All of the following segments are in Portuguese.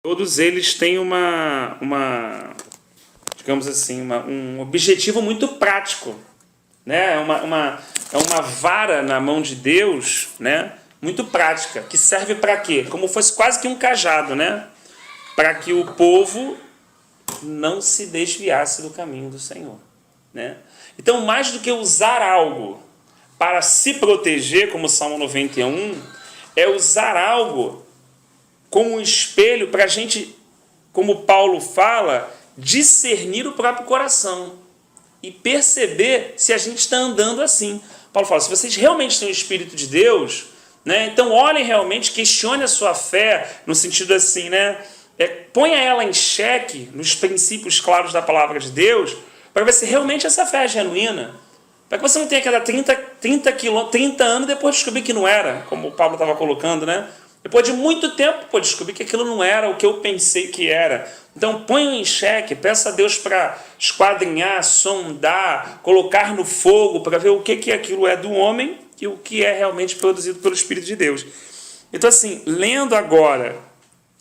Todos eles têm digamos assim, um objetivo muito prático, né? É uma vara na mão de Deus, né? Muito prática, que serve para quê? Como fosse quase que um cajado, né? Para que o povo não se desviasse do caminho do Senhor, né? Então, mais do que usar algo para se proteger, como o Salmo 91, é usar algo como um espelho para a gente, como Paulo fala, discernir o próprio coração e perceber se a gente está andando assim. Paulo fala, se vocês realmente têm o Espírito de Deus, né, então olhem realmente, questione a sua fé, no sentido assim, né, ponha ela em xeque nos princípios claros da palavra de Deus, para ver se realmente essa fé é genuína. Para que você não tenha que dar 30 anos depois de descobrir que não era, como o Paulo estava colocando, né? Depois de muito tempo, descobri que aquilo não era o que eu pensei que era. Então, ponha em xeque, peça a Deus para esquadrinhar, sondar, colocar no fogo, para ver o que aquilo é do homem e o que é realmente produzido pelo Espírito de Deus. Então, assim, lendo agora,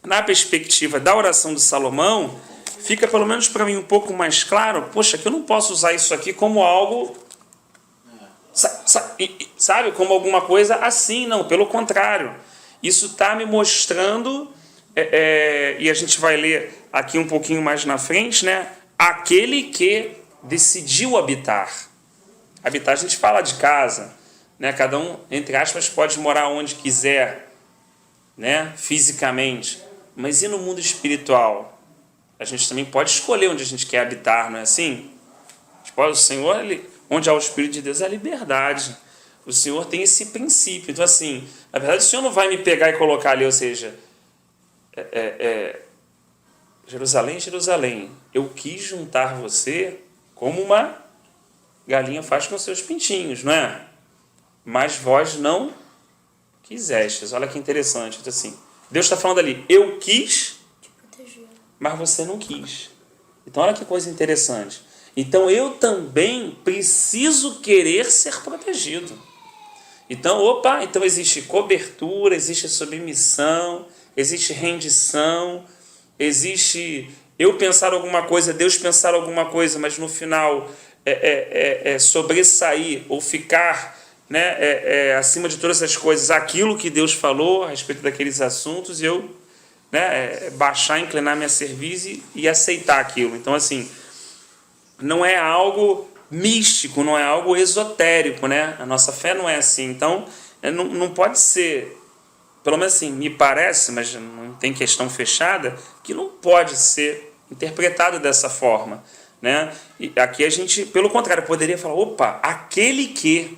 na perspectiva da oração de Salomão, fica pelo menos para mim um pouco mais claro, poxa, que eu não posso usar isso aqui como algo, sabe, como alguma coisa assim, não, pelo contrário. Isso está me mostrando, e a gente vai ler aqui um pouquinho mais na frente, né? Aquele que decidiu habitar. Habitar, a gente fala de casa, né? Cada um, entre aspas, pode morar onde quiser, né? Fisicamente. Mas e no mundo espiritual? A gente também pode escolher onde a gente quer habitar, não é assim? O Senhor, onde há o Espírito de Deus, é a liberdade. O Senhor tem esse princípio. Então, assim, na verdade, o Senhor não vai me pegar e colocar ali, ou seja, Jerusalém, Jerusalém, eu quis juntar você como uma galinha faz com seus pintinhos, não é? Mas vós não quisestes. Olha que interessante. Então, assim, Deus está falando ali, eu quis, mas você não quis. Então, olha que coisa interessante. Então, eu também preciso querer ser protegido. Então, então existe cobertura, existe submissão, existe rendição, existe eu pensar alguma coisa, Deus pensar alguma coisa, mas no final sobressair ou ficar, né, acima de todas as coisas aquilo que Deus falou a respeito daqueles assuntos, e eu, né, baixar, inclinar minha cerviz e aceitar aquilo. Então, assim, não é algo místico, não é algo esotérico, né? A nossa fé não é assim. Então, não pode ser, pelo menos assim, me parece, mas não tem questão fechada, que não pode ser interpretado dessa forma, né? E aqui a gente, pelo contrário, poderia falar, aquele que,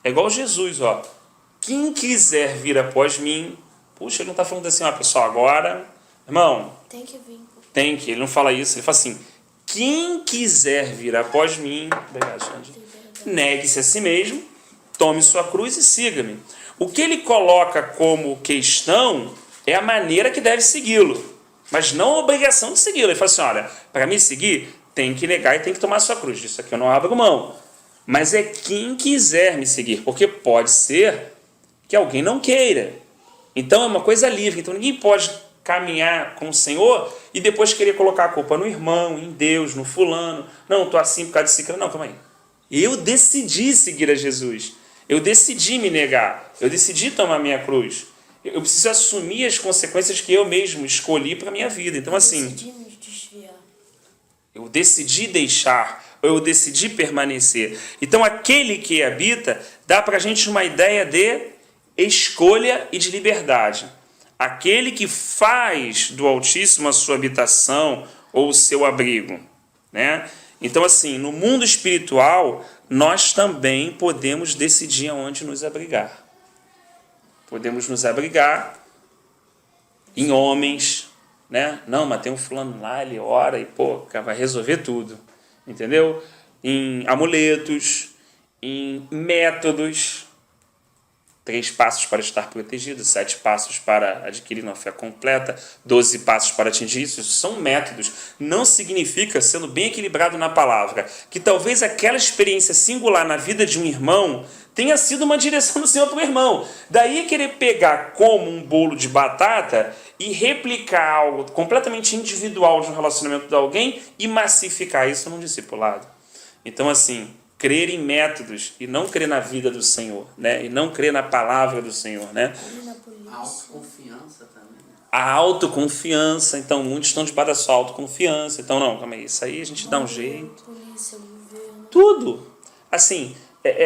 é igual Jesus, ó, quem quiser vir após mim, puxa, ele não está falando assim, pessoal, agora, irmão, tem que vir. Tem que, ele não fala isso, ele fala assim, quem quiser vir após mim, negue-se a si mesmo, tome sua cruz e siga-me. O que ele coloca como questão é a maneira que deve segui-lo, mas não a obrigação de segui-lo. Ele fala assim, olha, para me seguir, tem que negar e tem que tomar sua cruz. Isso aqui eu não abro mão. Mas é quem quiser me seguir, porque pode ser que alguém não queira. Então é uma coisa livre, então ninguém pode caminhar com o Senhor e depois querer colocar a culpa no irmão, em Deus, no fulano. Não, estou assim por causa de ciclo. Não, calma aí. Eu decidi seguir a Jesus. Eu decidi me negar. Eu decidi tomar minha cruz. Eu preciso assumir as consequências que eu mesmo escolhi para a minha vida. Então, assim, eu decidi deixar, eu decidi permanecer. Então, aquele que habita dá para a gente uma ideia de escolha e de liberdade. Aquele que faz do Altíssimo a sua habitação ou o seu abrigo, né? Então, assim, no mundo espiritual, nós também podemos decidir aonde nos abrigar. Podemos nos abrigar em homens, né? Não, mas tem um fulano lá, ele ora e, vai resolver tudo, entendeu? Em amuletos, em métodos, 3 passos para estar protegido, 7 passos para adquirir uma fé completa, 12 passos para atingir isso. Isso são métodos. Não significa, sendo bem equilibrado na palavra, que talvez aquela experiência singular na vida de um irmão tenha sido uma direção do Senhor para o irmão. Daí querer pegar como um bolo de batata e replicar algo completamente individual de um relacionamento de alguém e massificar isso num discipulado. Então, assim, crer em métodos e não crer na vida do Senhor, né? E não crer na palavra do Senhor, né? A autoconfiança também. A autoconfiança, então, muitos estão debaixo da sua autoconfiança. Então, não, calma aí, isso aí a gente dá um jeito. Tudo. Assim,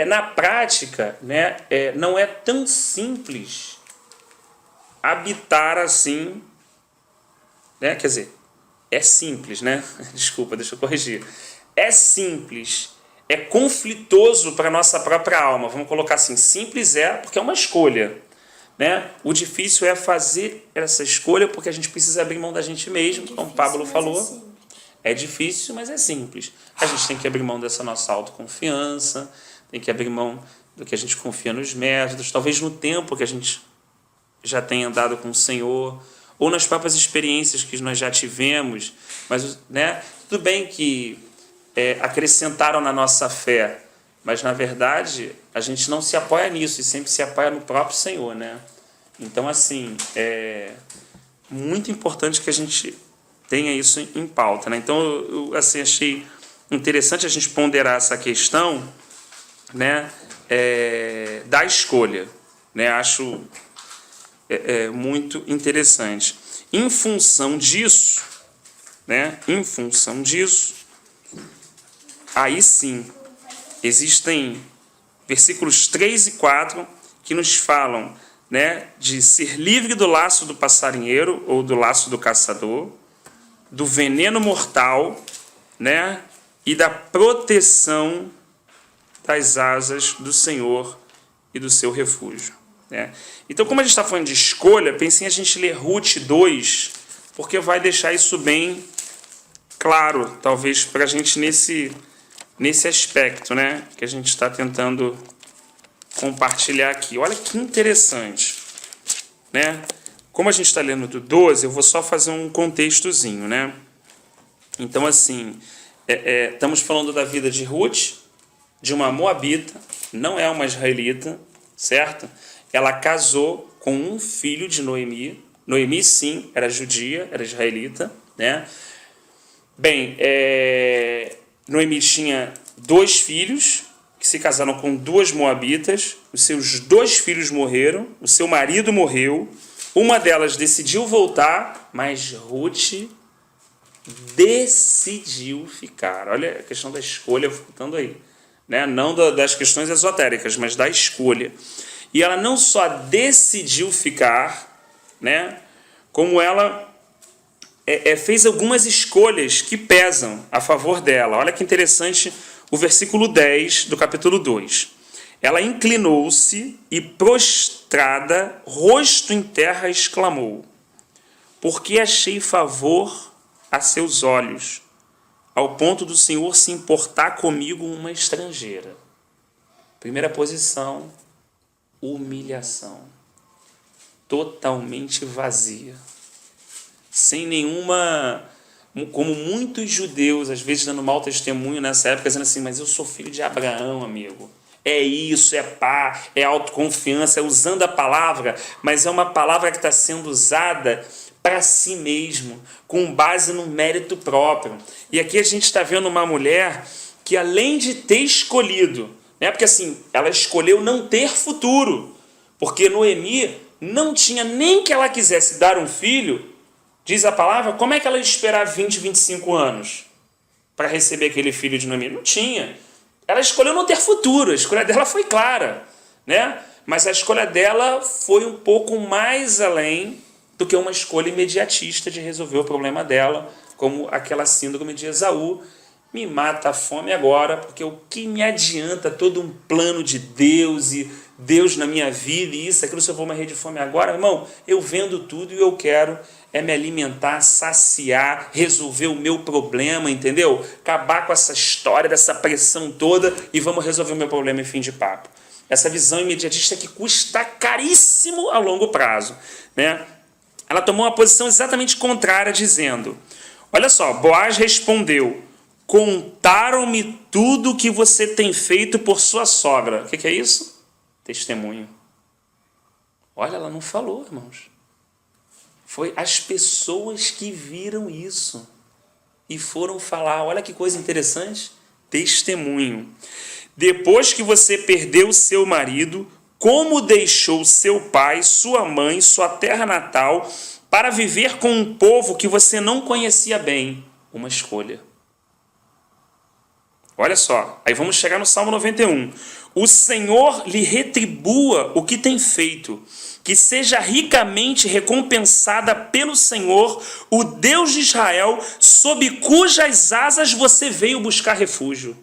na prática, né, não é tão simples habitar assim, né? Quer dizer, é simples, né? Desculpa, deixa eu corrigir. É simples, é conflitoso para a nossa própria alma. Vamos colocar assim, simples porque é uma escolha, né? O difícil é fazer essa escolha porque a gente precisa abrir mão da gente mesmo, como o Pablo falou. É difícil, mas é simples. A gente tem que abrir mão dessa nossa autoconfiança, tem que abrir mão do que a gente confia nos métodos, talvez no tempo que a gente já tenha andado com o Senhor, ou nas próprias experiências que nós já tivemos, mas, né, tudo bem que acrescentaram na nossa fé, mas, na verdade, a gente não se apoia nisso, e sempre se apoia no próprio Senhor, né? Então, assim, é muito importante que a gente tenha isso em pauta, né? Então, eu assim, achei interessante a gente ponderar essa questão, né, da escolha, né? Acho muito interessante. Em função disso, né? Em função disso, aí sim, existem versículos 3 e 4 que nos falam, né, de ser livre do laço do passarinheiro ou do laço do caçador, do veneno mortal, né, e da proteção das asas do Senhor e do seu refúgio, né? Então, como a gente está falando de escolha, pensem em a gente ler Ruth 2, porque vai deixar isso bem claro, talvez, para a gente nesse aspecto, né, que a gente está tentando compartilhar aqui. Olha que interessante, né? Como a gente está lendo do 12, eu vou só fazer um contextozinho, né? Então, assim, estamos falando da vida de Ruth, de uma moabita, não é uma israelita, certo? Ela casou com um filho de Noemi. Noemi, sim, era judia, era israelita, né? Bem, Noemi tinha 2 filhos que se casaram com 2 moabitas. Os seus 2 filhos morreram, o seu marido morreu. Uma delas decidiu voltar, mas Ruth decidiu ficar. Olha a questão da escolha voltando aí, né? Não das questões esotéricas, mas da escolha. E ela não só decidiu ficar, né, como ela fez algumas escolhas que pesam a favor dela. Olha que interessante o versículo 10 do capítulo 2. Ela inclinou-se e, prostrada, rosto em terra, exclamou: porque achei favor a seus olhos, ao ponto do Senhor se importar comigo, uma estrangeira. Primeira posição, humilhação. Totalmente vazia. Sem nenhuma... Como muitos judeus, às vezes, dando mau testemunho nessa época, dizendo assim, mas eu sou filho de Abraão, amigo. É isso, é pá, é autoconfiança, é usando a palavra, mas é uma palavra que está sendo usada para si mesmo, com base no mérito próprio. E aqui a gente está vendo uma mulher que, além de ter escolhido, né, porque assim, ela escolheu não ter futuro, porque Noemi não tinha nem que ela quisesse dar um filho, diz a palavra, como é que ela ia esperar 20, 25 anos para receber aquele filho de Noemi? Não tinha. Ela escolheu não ter futuro, a escolha dela foi clara, né? Mas a escolha dela foi um pouco mais além do que uma escolha imediatista de resolver o problema dela, como aquela síndrome de Esaú. Me mata a fome agora, porque o que me adianta todo um plano de Deus e Deus na minha vida e isso, aquilo, se eu vou morrer de fome agora, irmão, eu vendo tudo e eu quero me alimentar, saciar, resolver o meu problema, entendeu? Acabar com essa história, dessa pressão toda e vamos resolver o meu problema em fim de papo. Essa visão imediatista que custa caríssimo a longo prazo, né? Ela tomou uma posição exatamente contrária, dizendo, olha só, Boaz respondeu, contaram-me tudo o que você tem feito por sua sogra. O que é isso? Testemunho. Olha, ela não falou, irmãos. Foi as pessoas que viram isso e foram falar. Olha que coisa interessante. Testemunho. Depois que você perdeu seu marido, como deixou seu pai, sua mãe, sua terra natal, para viver com um povo que você não conhecia bem? Uma escolha. Olha só, aí vamos chegar no Salmo 91. O Senhor lhe retribua o que tem feito, que seja ricamente recompensada pelo Senhor, o Deus de Israel, sob cujas asas você veio buscar refúgio.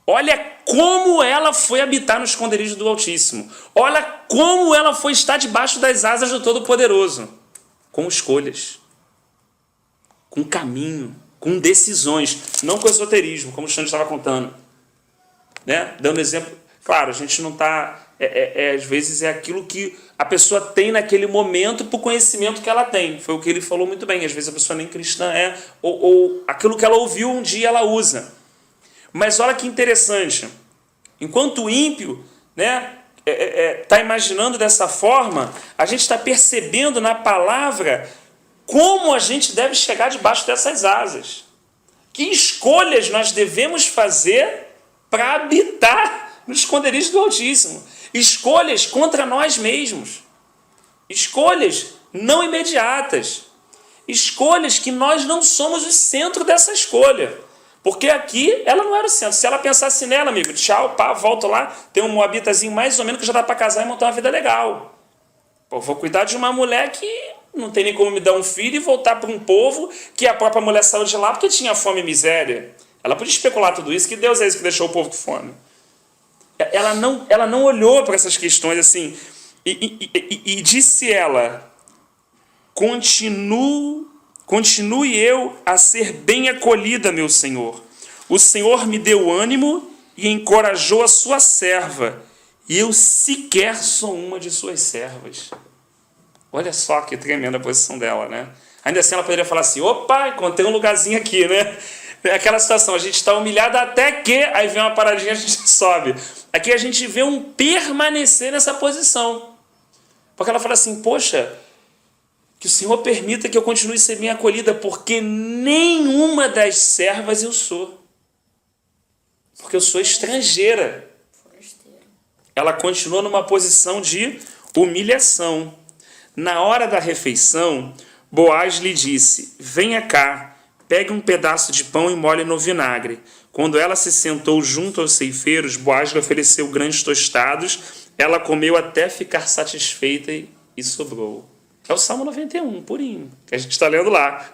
Olha como ela foi habitar no esconderijo do Altíssimo. Olha como ela foi estar debaixo das asas do Todo-Poderoso. Com escolhas, com caminho, com decisões, não com esoterismo, como o Xande estava contando. Né? Dando exemplo, claro, a gente não está... às vezes é aquilo que a pessoa tem naquele momento por conhecimento que ela tem. Foi o que ele falou muito bem. Às vezes a pessoa nem cristã é, ou aquilo que ela ouviu um dia ela usa. Mas olha que interessante. Enquanto o ímpio, né, está imaginando dessa forma, a gente está percebendo na palavra como a gente deve chegar debaixo dessas asas. Que escolhas nós devemos fazer para habitar no esconderijo do Altíssimo. Escolhas contra nós mesmos. Escolhas não imediatas. Escolhas que nós não somos o centro dessa escolha. Porque aqui ela não era o centro. Se ela pensasse nela, amigo, tchau, pá, volto lá, tem um moabitazinho mais ou menos que já dá para casar e montar uma vida legal. Pô, vou cuidar de uma mulher que não tem nem como me dar um filho e voltar para um povo que a própria mulher saiu de lá porque tinha fome e miséria. Ela podia especular tudo isso, que Deus é esse que deixou o povo com fome. Ela não olhou para essas questões assim. E disse ela, continue eu a ser bem acolhida, meu Senhor. O Senhor me deu ânimo e encorajou a sua serva, e eu sequer sou uma de suas servas. Olha só que tremenda a posição dela, né? Ainda assim ela poderia falar assim, opa, encontrei um lugarzinho aqui, né? Aquela situação, a gente está humilhado até que, aí vem uma paradinha, a gente sobe. Aqui a gente vê um permanecer nessa posição. Porque ela fala assim, poxa, que o Senhor permita que eu continue a ser bem acolhida, porque nenhuma das servas eu sou. Porque eu sou estrangeira. Ela continua numa posição de humilhação. Na hora da refeição, Boaz lhe disse, venha cá, pegue um pedaço de pão e molhe no vinagre. Quando ela se sentou junto aos ceifeiros, Boaz lhe ofereceu grandes tostados. Ela comeu até ficar satisfeita e sobrou. É o Salmo 91, purinho, que a gente está lendo lá.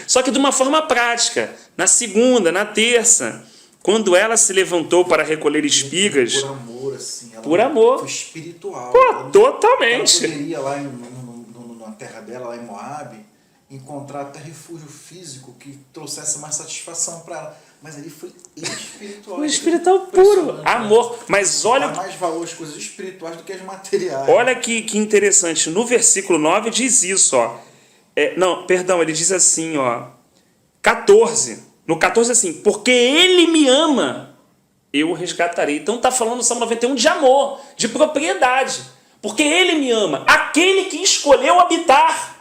Só que de uma forma prática. Na segunda, na terça, quando ela se levantou para recolher espigas... Por amor, assim. Ela por amor. Foi espiritual. Pô, totalmente. Ela poderia lá na terra dela, lá em Moab, encontrar até refúgio físico que trouxesse mais satisfação para ela. Mas ali foi espiritual. O espiritual puro, amor. Mas olha... Dá mais valor às coisas espirituais do que as materiais. Olha que interessante. No versículo 9 diz isso, ó. Ele diz assim, ó. 14. No 14 assim, porque ele me ama, eu o resgatarei. Então está falando no Salmo 91 de amor, de propriedade. Porque ele me ama. Aquele que escolheu habitar.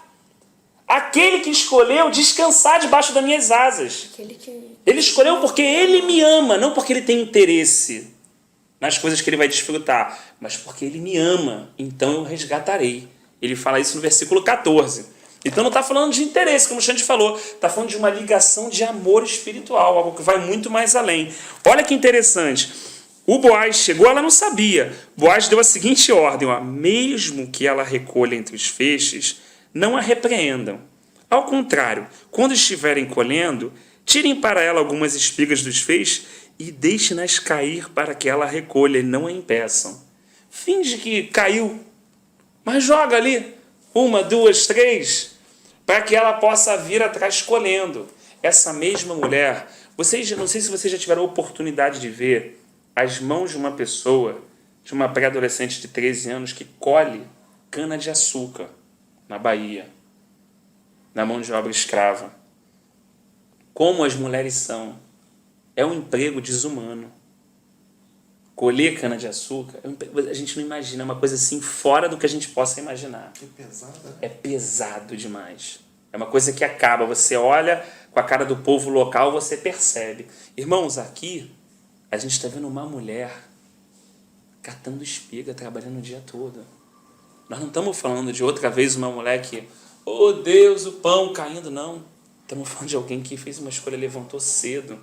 Aquele que escolheu descansar debaixo das minhas asas. Ele escolheu porque ele me ama, não porque ele tem interesse nas coisas que ele vai desfrutar, mas porque ele me ama, então eu resgatarei. Ele fala isso no versículo 14. Então não está falando de interesse, como o Xande falou, está falando de uma ligação de amor espiritual, algo que vai muito mais além. Olha que interessante. O Boaz chegou, ela não sabia. Boaz deu a seguinte ordem, ó, mesmo que ela recolha entre os feixes, não a repreendam. Ao contrário, quando estiverem colhendo, tirem para ela algumas espigas dos feixes e deixem-nas cair para que ela recolha e não a impeçam. Finge que caiu, mas joga ali 1, 2, 3, para que ela possa vir atrás colhendo. Essa mesma mulher, não sei se vocês já tiveram a oportunidade de ver as mãos de uma pessoa, de uma pré-adolescente de 13 anos, que colhe cana-de-açúcar na Bahia, na mão de obra escrava. Como as mulheres são. É um emprego desumano. colher cana-de-açúcar, a gente não imagina, é uma coisa assim fora do que a gente possa imaginar. Que pesada, né? É pesado demais. É uma coisa que acaba, você olha com a cara do povo local, você percebe. Irmãos, aqui a gente está vendo uma mulher catando espiga, trabalhando o dia todo. Nós não estamos falando de outra vez uma mulher que, oh Deus, o pão caindo, não. Estamos falando de alguém que fez uma escolha, levantou cedo.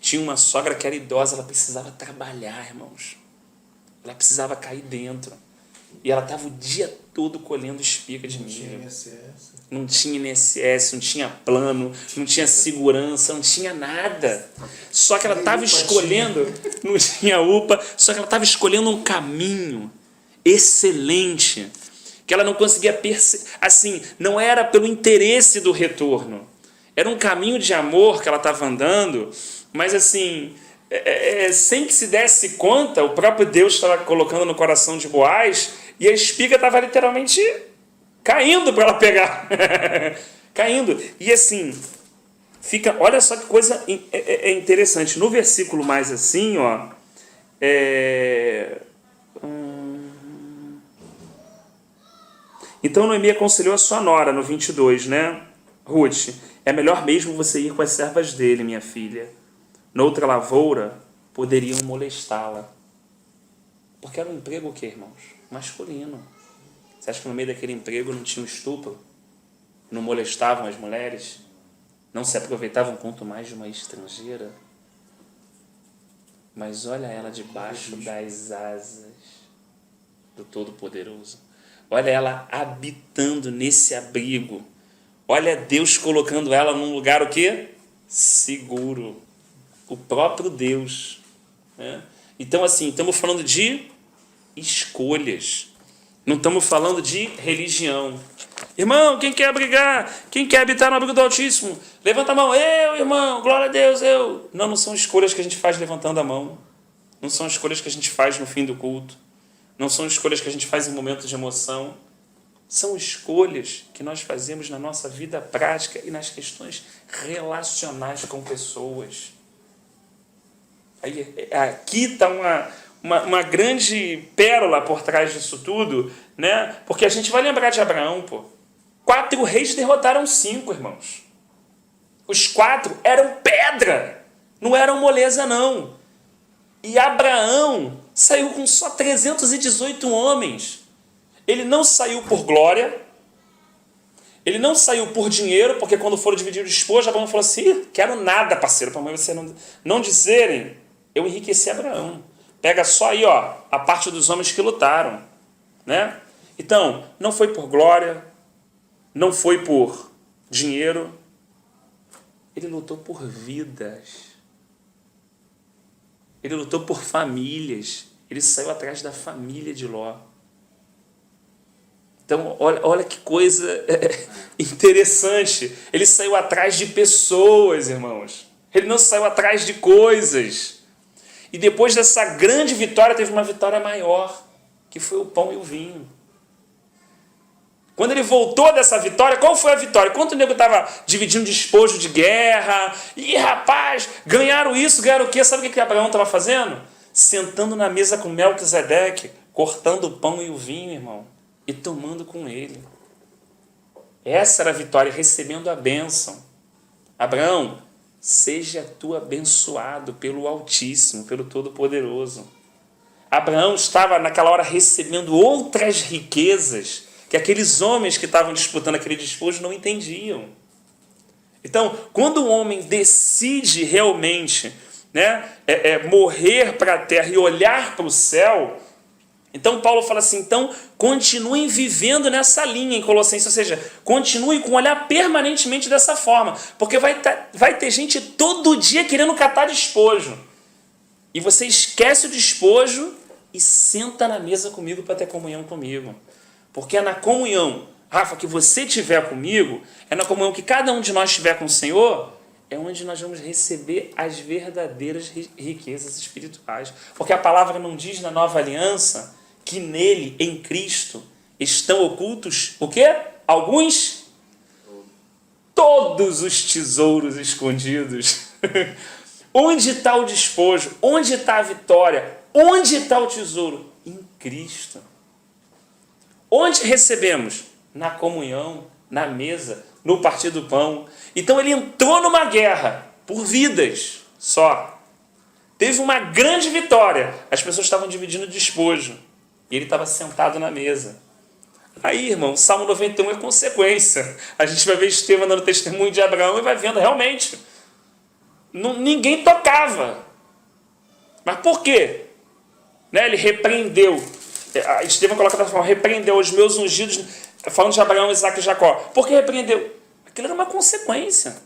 Tinha uma sogra que era idosa, ela precisava trabalhar, irmãos. Ela precisava cair dentro. E ela estava o dia todo colhendo espiga de milho. Não tinha INSS, não tinha plano, não tinha segurança, não tinha nada. Só que ela estava escolhendo, não tinha UPA, só que ela estava escolhendo um caminho excelente, que ela não conseguia perceber. Assim, não era pelo interesse do retorno. Era um caminho de amor que ela estava andando, mas assim, sem que se desse conta, o próprio Deus estava colocando no coração de Boaz e a espiga estava literalmente caindo para ela pegar. Caindo. E assim, fica, olha só que coisa interessante. No versículo mais assim, ó, então Noemi aconselhou a sua nora, no 22, né? Ruth, é melhor mesmo você ir com as servas dele, minha filha. Noutra lavoura, poderiam molestá-la. Porque era um emprego o quê, irmãos? Masculino. Você acha que no meio daquele emprego não tinha um estupro? Não molestavam as mulheres? Não se aproveitavam quanto mais de uma estrangeira? Mas olha ela debaixo das asas do Todo-Poderoso. Olha ela habitando nesse abrigo. Olha Deus colocando ela num lugar o quê? Seguro. O próprio Deus. Né? Então, assim, estamos falando de escolhas. Não estamos falando de religião. Irmão, quem quer brigar? Quem quer habitar no abrigo do Altíssimo? Levanta a mão. Eu, irmão, glória a Deus, eu. Não são escolhas que a gente faz levantando a mão. Não são escolhas que a gente faz no fim do culto. Não são escolhas que a gente faz em momentos de emoção. São escolhas que nós fazemos na nossa vida prática e nas questões relacionais com pessoas. Aí, aqui está uma grande pérola por trás disso tudo, né? Porque a gente vai lembrar de Abraão, pô. 4 reis derrotaram 5, irmãos. Os 4 eram pedra, não eram moleza, não. E Abraão saiu com só 318 homens. Ele não saiu por glória, ele não saiu por dinheiro, porque quando foram dividir o despojo, Abraão falou assim, quero nada, parceiro, para você não dizerem, eu enriqueci Abraão. Pega só aí, ó, a parte dos homens que lutaram, né? Então, não foi por glória, não foi por dinheiro, ele lutou por vidas. Ele lutou por famílias. Ele saiu atrás da família de Ló. Então, olha que coisa interessante. Ele saiu atrás de pessoas, irmãos. Ele não saiu atrás de coisas. E depois dessa grande vitória, teve uma vitória maior, que foi o pão e o vinho. Quando ele voltou dessa vitória, qual foi a vitória? Quando o nego estava dividindo despojo de guerra, e rapaz, ganharam isso, ganharam o quê? Sabe o que Abraão estava fazendo? Sentando na mesa com Melquisedeque, cortando o pão e o vinho, irmão, e tomando com ele. Essa era a vitória, recebendo a bênção. Abraão, seja tu abençoado pelo Altíssimo, pelo Todo-Poderoso. Abraão estava naquela hora recebendo outras riquezas que aqueles homens que estavam disputando aquele despojo não entendiam. Então, quando um homem decide realmente, né, morrer para a terra e olhar para o céu, então Paulo fala assim, então continuem vivendo nessa linha em Colossenses, ou seja, continue com olhar permanentemente dessa forma, porque vai ter gente todo dia querendo catar despojo, e você esquece o despojo e senta na mesa comigo para ter comunhão comigo, porque é na comunhão, Rafa, que você tiver comigo, é na comunhão que cada um de nós tiver com o Senhor, é onde nós vamos receber as verdadeiras riquezas espirituais, porque a palavra não diz na nova aliança que nele, em Cristo, estão ocultos, o quê? Alguns? Todos os tesouros escondidos. Onde está o despojo? Onde está a vitória? Onde está o tesouro? Em Cristo. Onde recebemos? Na comunhão, na mesa, no partir do pão. Então ele entrou numa guerra por vidas só. Teve uma grande vitória. As pessoas estavam dividindo o despojo. E ele estava sentado na mesa. Aí, irmão, Salmo 91 é consequência. A gente vai ver Estevão dando testemunho de Abraão e vai vendo realmente. Ninguém tocava. Mas por quê? Né? Ele repreendeu. Estevão coloca da forma, repreendeu os meus ungidos, falando de Abraão, Isaac e Jacó. Por que repreendeu? Aquilo era uma consequência.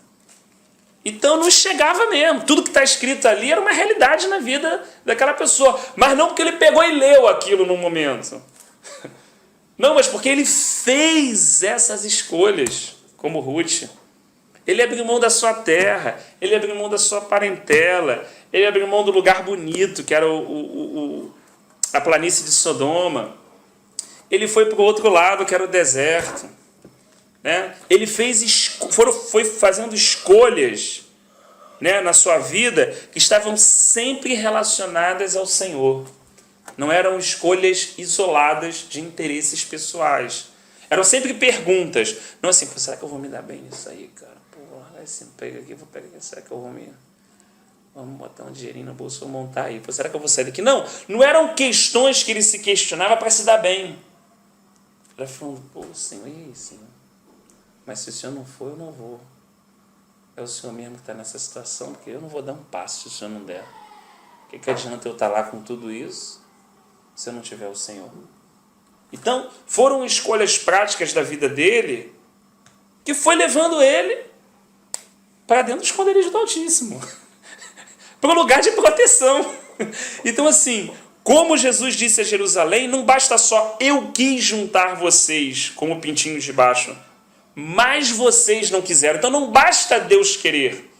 Então não chegava mesmo. Tudo que está escrito ali era uma realidade na vida daquela pessoa. Mas não porque ele pegou e leu aquilo no momento. Não, mas porque ele fez essas escolhas, como Ruth. Ele abriu mão da sua terra, ele abriu mão da sua parentela, ele abriu mão do lugar bonito, que era a planície de Sodoma. Ele foi para o outro lado, que era o deserto. Né? Ele foi fazendo escolhas, né, na sua vida que estavam sempre relacionadas ao Senhor. Não eram escolhas isoladas de interesses pessoais. Eram sempre perguntas. Não assim, será que eu vou me dar bem nisso aí, cara? Esse emprego aqui, vou pegar aqui, será que eu vou me... Vamos botar um dinheirinho no bolso, vou montar aí. Será que eu vou sair daqui? Não eram questões que ele se questionava para se dar bem. Ele falou, Senhor, e aí, Senhor? Mas se o Senhor não for, eu não vou. É o Senhor mesmo que está nessa situação, porque eu não vou dar um passo se o Senhor não der. O que adianta eu estar lá com tudo isso se eu não tiver o Senhor? Então, foram escolhas práticas da vida dele que foi levando ele para dentro do esconderijo do Altíssimo. Para um lugar de proteção. Então, assim, como Jesus disse a Jerusalém, não basta só eu quis juntar vocês como pintinhos de baixo, mas vocês não quiseram. Então não basta Deus querer.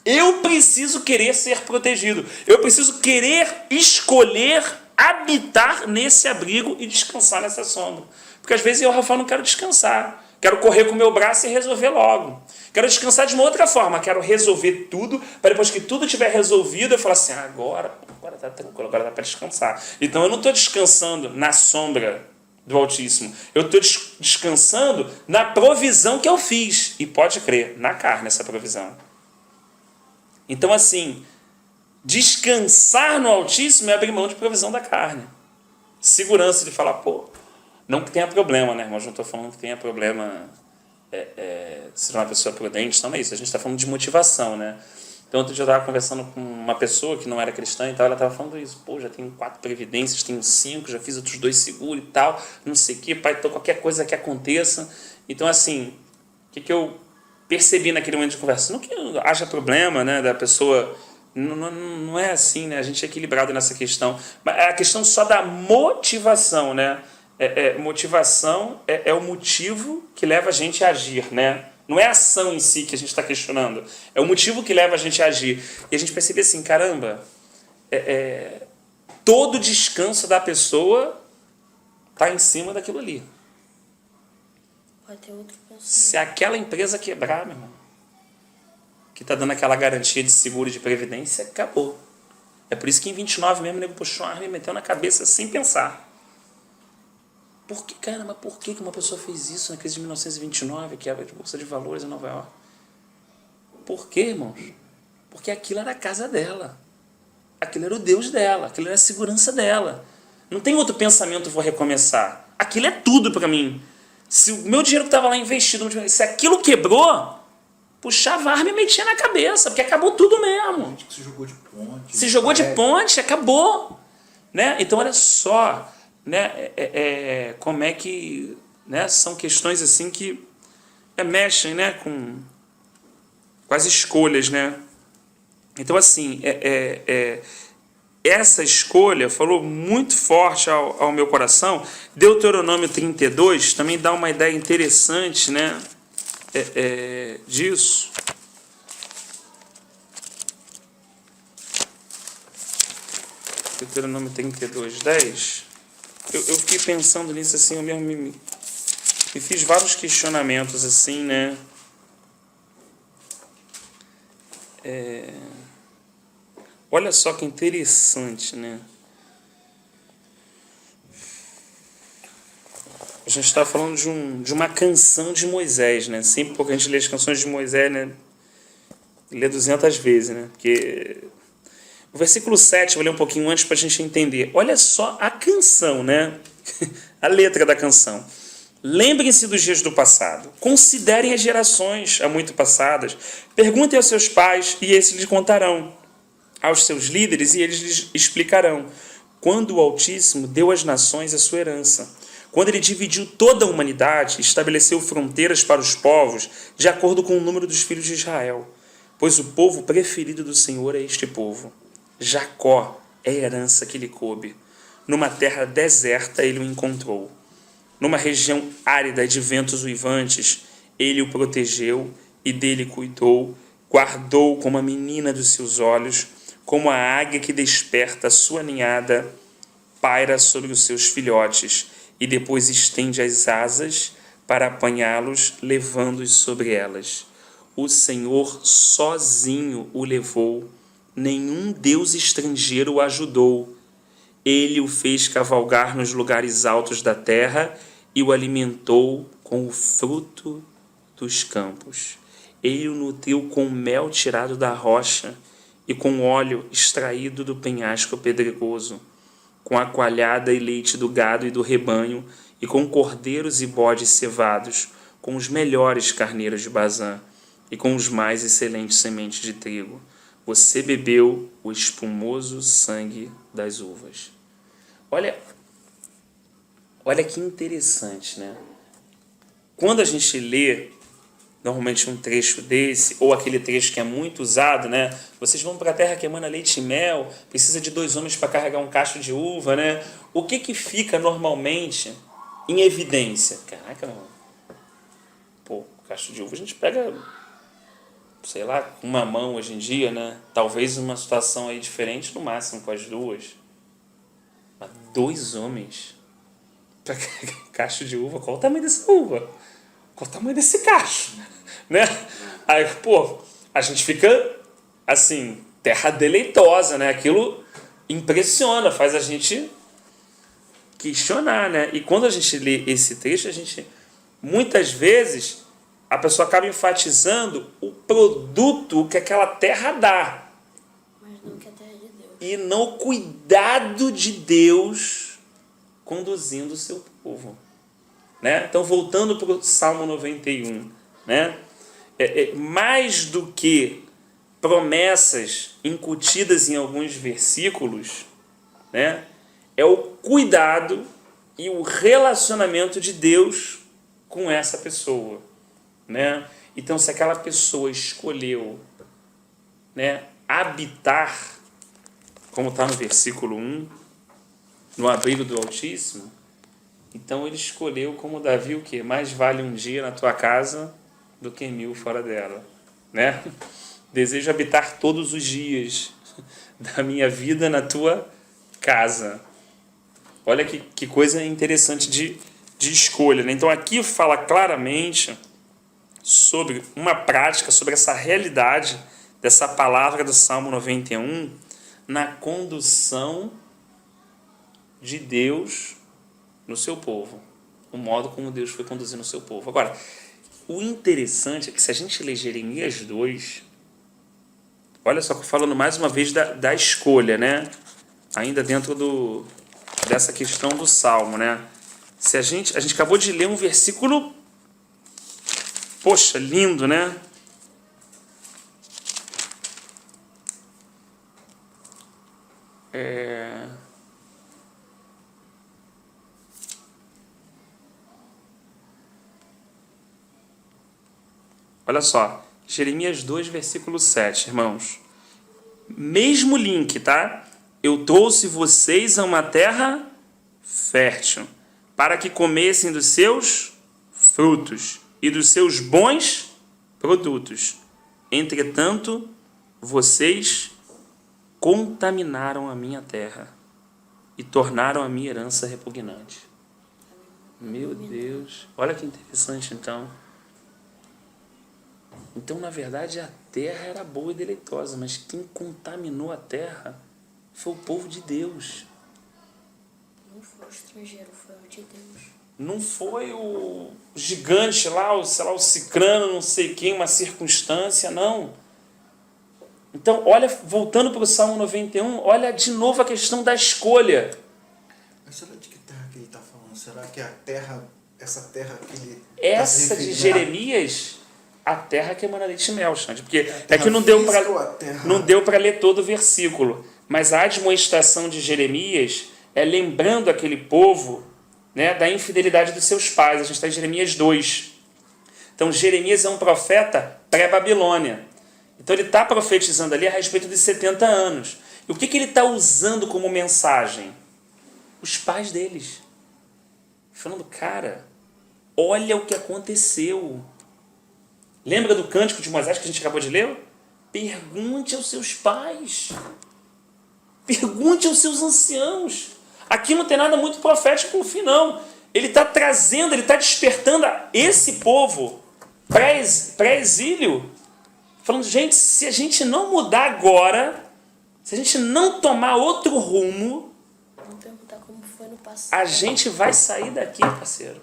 Eu preciso querer ser protegido. Eu preciso querer escolher habitar nesse abrigo e descansar nessa sombra. Porque às vezes eu, Rafael, não quero descansar. Quero correr com o meu braço e resolver logo. Quero descansar de uma outra forma. Quero resolver tudo, para depois que tudo estiver resolvido, eu falar assim, agora está tranquilo, agora dá para descansar. Então eu não estou descansando na sombra do Altíssimo. Eu estou descansando na provisão que eu fiz. E pode crer, na carne essa provisão. Então, assim, descansar no Altíssimo é abrir mão de provisão da carne. Segurança de falar, não que tenha problema, né, irmãos? Não estou falando que tenha problema ser uma pessoa prudente, não é isso. A gente está falando de motivação, né? Então, outro dia eu estava conversando com uma pessoa que não era cristã e tal, ela estava falando isso. Já tenho 4 previdências, tenho 5, já fiz outros 2 seguros e tal, não sei o que, pai, então qualquer coisa que aconteça. Então, assim, o que eu percebi naquele momento de conversa? Não que haja problema, né, da pessoa... Não é assim, né? A gente é equilibrado nessa questão. Mas é a questão só da motivação, né? Motivação é o motivo que leva a gente a agir, né? Não é a ação em si que a gente está questionando. É o motivo que leva a gente a agir. E a gente percebe assim, caramba, todo descanso da pessoa está em cima daquilo ali. Pode ter outro pensamento. Se aquela empresa quebrar, meu irmão, que está dando aquela garantia de seguro e de previdência, acabou. É por isso que em 29 mesmo o nego puxou uma arma e meteu na cabeça sem pensar. Por que, cara, mas por que uma pessoa fez isso na crise de 1929, que era de Bolsa de Valores em Nova York? Por quê, irmãos? Porque aquilo era a casa dela. Aquilo era o Deus dela. Aquilo era a segurança dela. Não tem outro pensamento, vou recomeçar. Aquilo é tudo para mim. Se o meu dinheiro que estava lá investido, se aquilo quebrou, puxava a arma e metia na cabeça, porque acabou tudo mesmo. Gente que se jogou de ponte. Se jogou de ponte, acabou. Né? Então, olha só, né? Como é que, né? São questões assim que mexem, né? com as escolhas. Né? Então, assim, essa escolha falou muito forte ao meu coração. Deuteronômio 32 também dá uma ideia interessante, né? Disso. Deuteronômio 32, 10. Eu fiquei pensando nisso assim, eu mesmo me fiz vários questionamentos assim, né? Olha só que interessante, né? gente está falando de uma canção de Moisés, né? Sempre porque a gente lê as canções de Moisés, né? Lê 200 vezes, né? Porque o versículo 7, vou ler um pouquinho antes para a gente entender. Olha só a canção, né? A letra da canção. Lembrem-se dos dias do passado. Considerem as gerações há muito passadas. Perguntem aos seus pais e esses lhes contarão. Aos seus líderes e eles lhes explicarão. Quando o Altíssimo deu às nações a sua herança. Quando ele dividiu toda a humanidade, estabeleceu fronteiras para os povos de acordo com o número dos filhos de Israel. Pois o povo preferido do Senhor é este povo. Jacó é a herança que lhe coube. Numa terra deserta ele o encontrou. Numa região árida de ventos uivantes, ele o protegeu e dele cuidou, guardou como a menina dos seus olhos, como a águia que desperta a sua ninhada, paira sobre os seus filhotes e depois estende as asas para apanhá-los, levando-os sobre elas. O Senhor sozinho o levou, nenhum deus estrangeiro o ajudou. Ele o fez cavalgar nos lugares altos da terra e o alimentou com o fruto dos campos. Ele o nutriu com mel tirado da rocha e com óleo extraído do penhasco pedregoso, com a coalhada e leite do gado e do rebanho, e com cordeiros e bodes cevados, com os melhores carneiros de Bazã, e com os mais excelentes sementes de trigo. Você bebeu o espumoso sangue das uvas. Olha que interessante, né? Quando a gente lê normalmente um trecho desse, ou aquele trecho que é muito usado, né? Vocês vão para a terra que emana leite e mel, precisa de 2 homens para carregar um cacho de uva, né? O que fica normalmente em evidência? Caraca, meu irmão. Pô, cacho de uva a gente pega, sei lá, com uma mão hoje em dia, né? Talvez uma situação aí diferente, no máximo com as 2. Mas 2 homens para carregar um cacho de uva, qual o tamanho dessa uva? Qual o tamanho desse cacho? Né? Aí, pô, a gente fica assim, terra deleitosa, né? Aquilo impressiona, faz a gente questionar, né? E quando a gente lê esse trecho, a gente, muitas vezes, a pessoa acaba enfatizando o produto que aquela terra dá. Mas não que a terra é de Deus. E não o cuidado de Deus conduzindo o seu povo. Né? Então, voltando para o Salmo 91, né? Mais do que promessas incutidas em alguns versículos, né? É o cuidado e o relacionamento de Deus com essa pessoa. Né? Então, se aquela pessoa escolheu, né, habitar, como está no versículo 1, no abrigo do Altíssimo, então ele escolheu, como Davi, o quê? Mais vale um dia na tua casa do que 1000 fora dela. Né? Desejo habitar todos os dias da minha vida na tua casa. Olha que coisa interessante de escolha. Né? Então aqui fala claramente sobre uma prática, sobre essa realidade dessa palavra do Salmo 91 na condução de Deus no seu povo, o modo como Deus foi conduzindo o seu povo. Agora, o interessante é que se a gente ler Jeremias 2, olha só, falando mais uma vez da escolha, né? Ainda dentro dessa questão do Salmo, né? Se a gente acabou de ler um versículo, poxa, lindo, né? Olha só, Jeremias 2, versículo 7, irmãos. Mesmo link, tá? Eu trouxe vocês a uma terra fértil, para que comessem dos seus frutos e dos seus bons produtos. Entretanto, vocês contaminaram a minha terra e tornaram a minha herança repugnante. Meu Deus, olha que interessante, então. Então, na verdade, a terra era boa e deleitosa, mas quem contaminou a terra foi o povo de Deus. Não foi o estrangeiro, foi o de Deus. Não foi o gigante lá, o cicrano, não sei quem, uma circunstância, não. Então, olha, voltando para o Salmo 91, olha de novo a questão da escolha. Mas será de que terra que ele está falando? Será que é a terra, essa terra que ele... Essa de Jeremias, a terra que emana leite e mel, Xande. Porque é que não deu para ler todo o versículo. Mas a admoestação de Jeremias é lembrando aquele povo, né, da infidelidade dos seus pais. A gente está em Jeremias 2. Então, Jeremias é um profeta pré-Babilônia. Então, ele está profetizando ali a respeito de 70 anos. E o que ele está usando como mensagem? Os pais deles. Falando, cara, olha o que aconteceu. Lembra do cântico de Moisés que a gente acabou de ler? Pergunte aos seus pais. Pergunte aos seus anciãos. Aqui não tem nada muito profético no fim, não. Ele está trazendo, ele está despertando esse povo pré-exílio, falando, gente, se a gente não mudar agora, se a gente não tomar outro rumo, Vamos perguntar como foi no passado. a gente vai sair daqui, parceiro,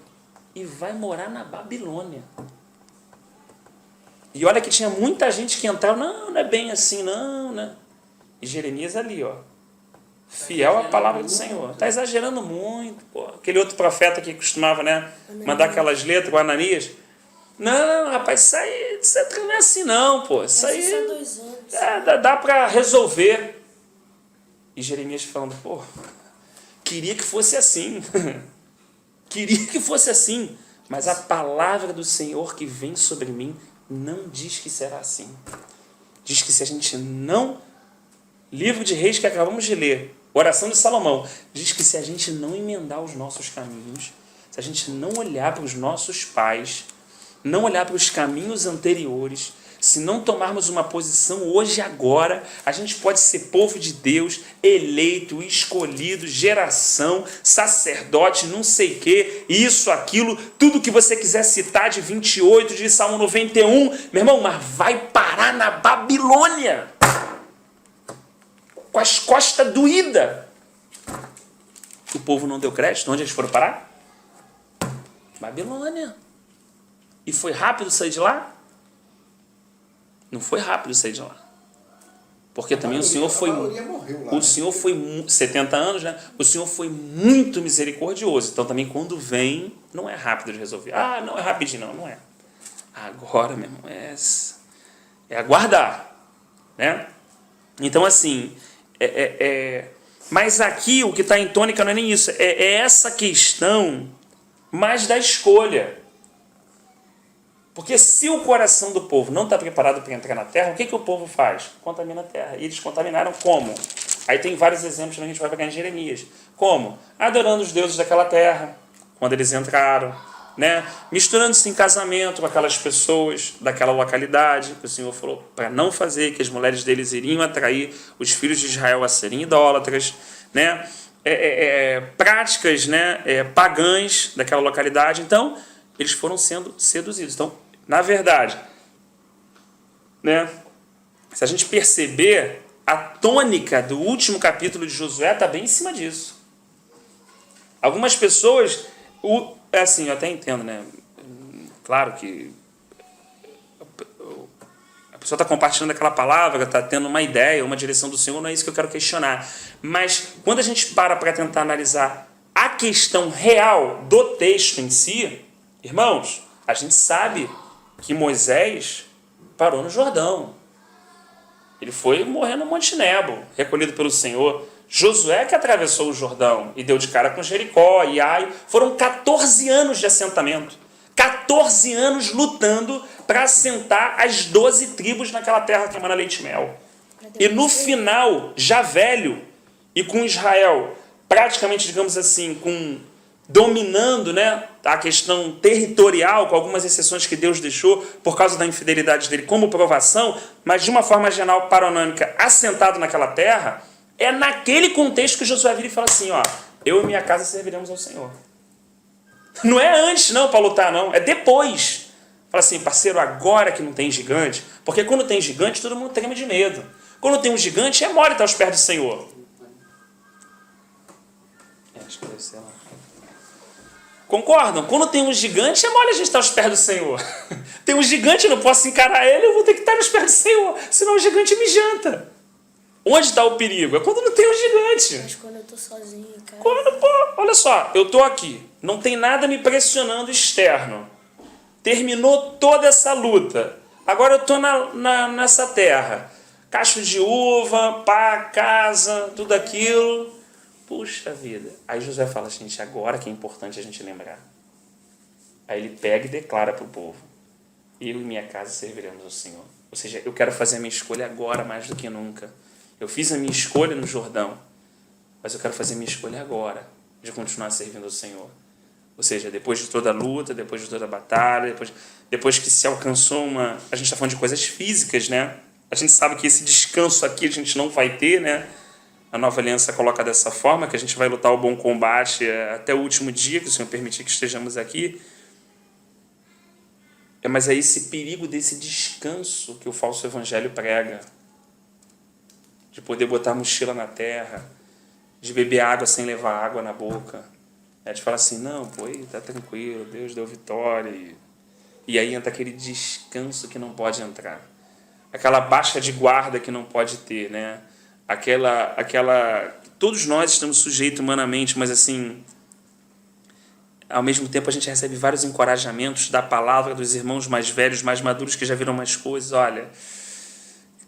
e vai morar na Babilônia. E olha que tinha muita gente que entrava, não é bem assim, não, né? E Jeremias ali, ó, fiel à palavra do Senhor. Está exagerando muito, pô. Aquele outro profeta que costumava, né, mandar aquelas letras, o Ananias. Não, rapaz, isso aí não é assim não, pô. Isso aí Só 2 anos. dá para resolver. E Jeremias falando, pô, queria que fosse assim. Queria que fosse assim. Mas a palavra do Senhor que vem sobre mim não diz que será assim. Diz que se a gente não... Livro de Reis que acabamos de ler, Oração de Salomão, diz que se a gente não emendar os nossos caminhos, se a gente não olhar para os nossos pais, não olhar para os caminhos anteriores, se não tomarmos uma posição hoje e agora, a gente pode ser povo de Deus, eleito, escolhido, geração, sacerdote, não sei o quê, isso, aquilo, tudo que você quiser citar de 28, de Salmo 91, meu irmão, mas vai parar na Babilônia, com as costas doídas. O povo não deu crédito, onde eles foram parar? Babilônia. E foi rápido sair de lá? Não foi rápido sair de lá. Porque também o Senhor foi... O Senhor foi 70 anos, né? O Senhor foi muito misericordioso. Então também quando vem, não é rápido de resolver. Ah, não é rapidinho, não é. Agora, meu irmão, é aguardar, né? Então assim, mas aqui o que está em tônica não é nem isso. É essa questão mais da escolha. Porque se o coração do povo não está preparado para entrar na terra, o que o povo faz? Contamina a terra. E eles contaminaram como? Aí tem vários exemplos que a gente vai pegar em Jeremias. Como? Adorando os deuses daquela terra, quando eles entraram, né? Misturando-se em casamento com aquelas pessoas daquela localidade, que o Senhor falou para não fazer, que as mulheres deles iriam atrair os filhos de Israel a serem idólatras, né? Práticas, né? Pagãs daquela localidade. Então, eles foram sendo seduzidos. Então, na verdade, né, se a gente perceber, a tônica do último capítulo de Josué está bem em cima disso. Algumas pessoas, assim, eu até entendo, né? Claro que a pessoa está compartilhando aquela palavra, está tendo uma ideia, uma direção do Senhor, não é isso que eu quero questionar. Mas quando a gente para tentar analisar a questão real do texto em si, irmãos, a gente sabe que Moisés parou no Jordão. Ele foi morrer no Monte Nebo, recolhido pelo Senhor. Josué que atravessou o Jordão e deu de cara com Jericó e Ai. Foram 14 anos de assentamento. 14 anos lutando para assentar as 12 tribos naquela terra que emana leite e mel. E no final, já velho, e com Israel praticamente, digamos assim, dominando, né, a questão territorial, com algumas exceções que Deus deixou por causa da infidelidade dele como provação, mas de uma forma geral paronômica, assentado naquela terra, é naquele contexto que Josué vira e fala assim, ó, eu e minha casa serviremos ao Senhor. Não é antes não para lutar não, é depois. Fala assim, parceiro, agora que não tem gigante, porque quando tem gigante todo mundo treme de medo. Quando tem um gigante é mole estar aos pés do Senhor. Acho que deve ser lá. Concordam? Quando tem um gigante, é mole a gente estar aos pés do Senhor. Tem um gigante, eu não posso encarar ele, eu vou ter que estar aos pés do Senhor, senão o gigante me janta. Onde está o perigo? É quando não tem um gigante. Mas quando eu tô sozinho, cara. Quando, pô, olha só, eu tô aqui, não tem nada me pressionando externo. Terminou toda essa luta. Agora eu tô nessa terra. Cacho de uva, pá, casa, tudo aquilo. Puxa vida. Aí Josué fala, gente, agora que é importante a gente lembrar. Aí ele pega e declara para o povo: eu e minha casa serviremos ao Senhor. Ou seja, eu quero fazer a minha escolha agora mais do que nunca. Eu fiz a minha escolha no Jordão, mas eu quero fazer a minha escolha agora de continuar servindo ao Senhor. Ou seja, depois de toda a luta, depois de toda a batalha, depois que se alcançou uma... A gente está falando de coisas físicas, né? A gente sabe que esse descanso aqui a gente não vai ter, né? A Nova Aliança coloca dessa forma, que a gente vai lutar o bom combate até o último dia, que o Senhor permitir que estejamos aqui. Mas é esse perigo desse descanso que o falso evangelho prega. De poder botar a mochila na terra, de beber água sem levar água na boca. De falar assim, não, pô, aí tá tranquilo, Deus deu vitória. E aí entra aquele descanso que não pode entrar. Aquela baixa de guarda que não pode ter, né? Todos nós estamos sujeitos humanamente, mas assim, ao mesmo tempo a gente recebe vários encorajamentos da palavra dos irmãos mais velhos, mais maduros, que já viram mais coisas. Olha,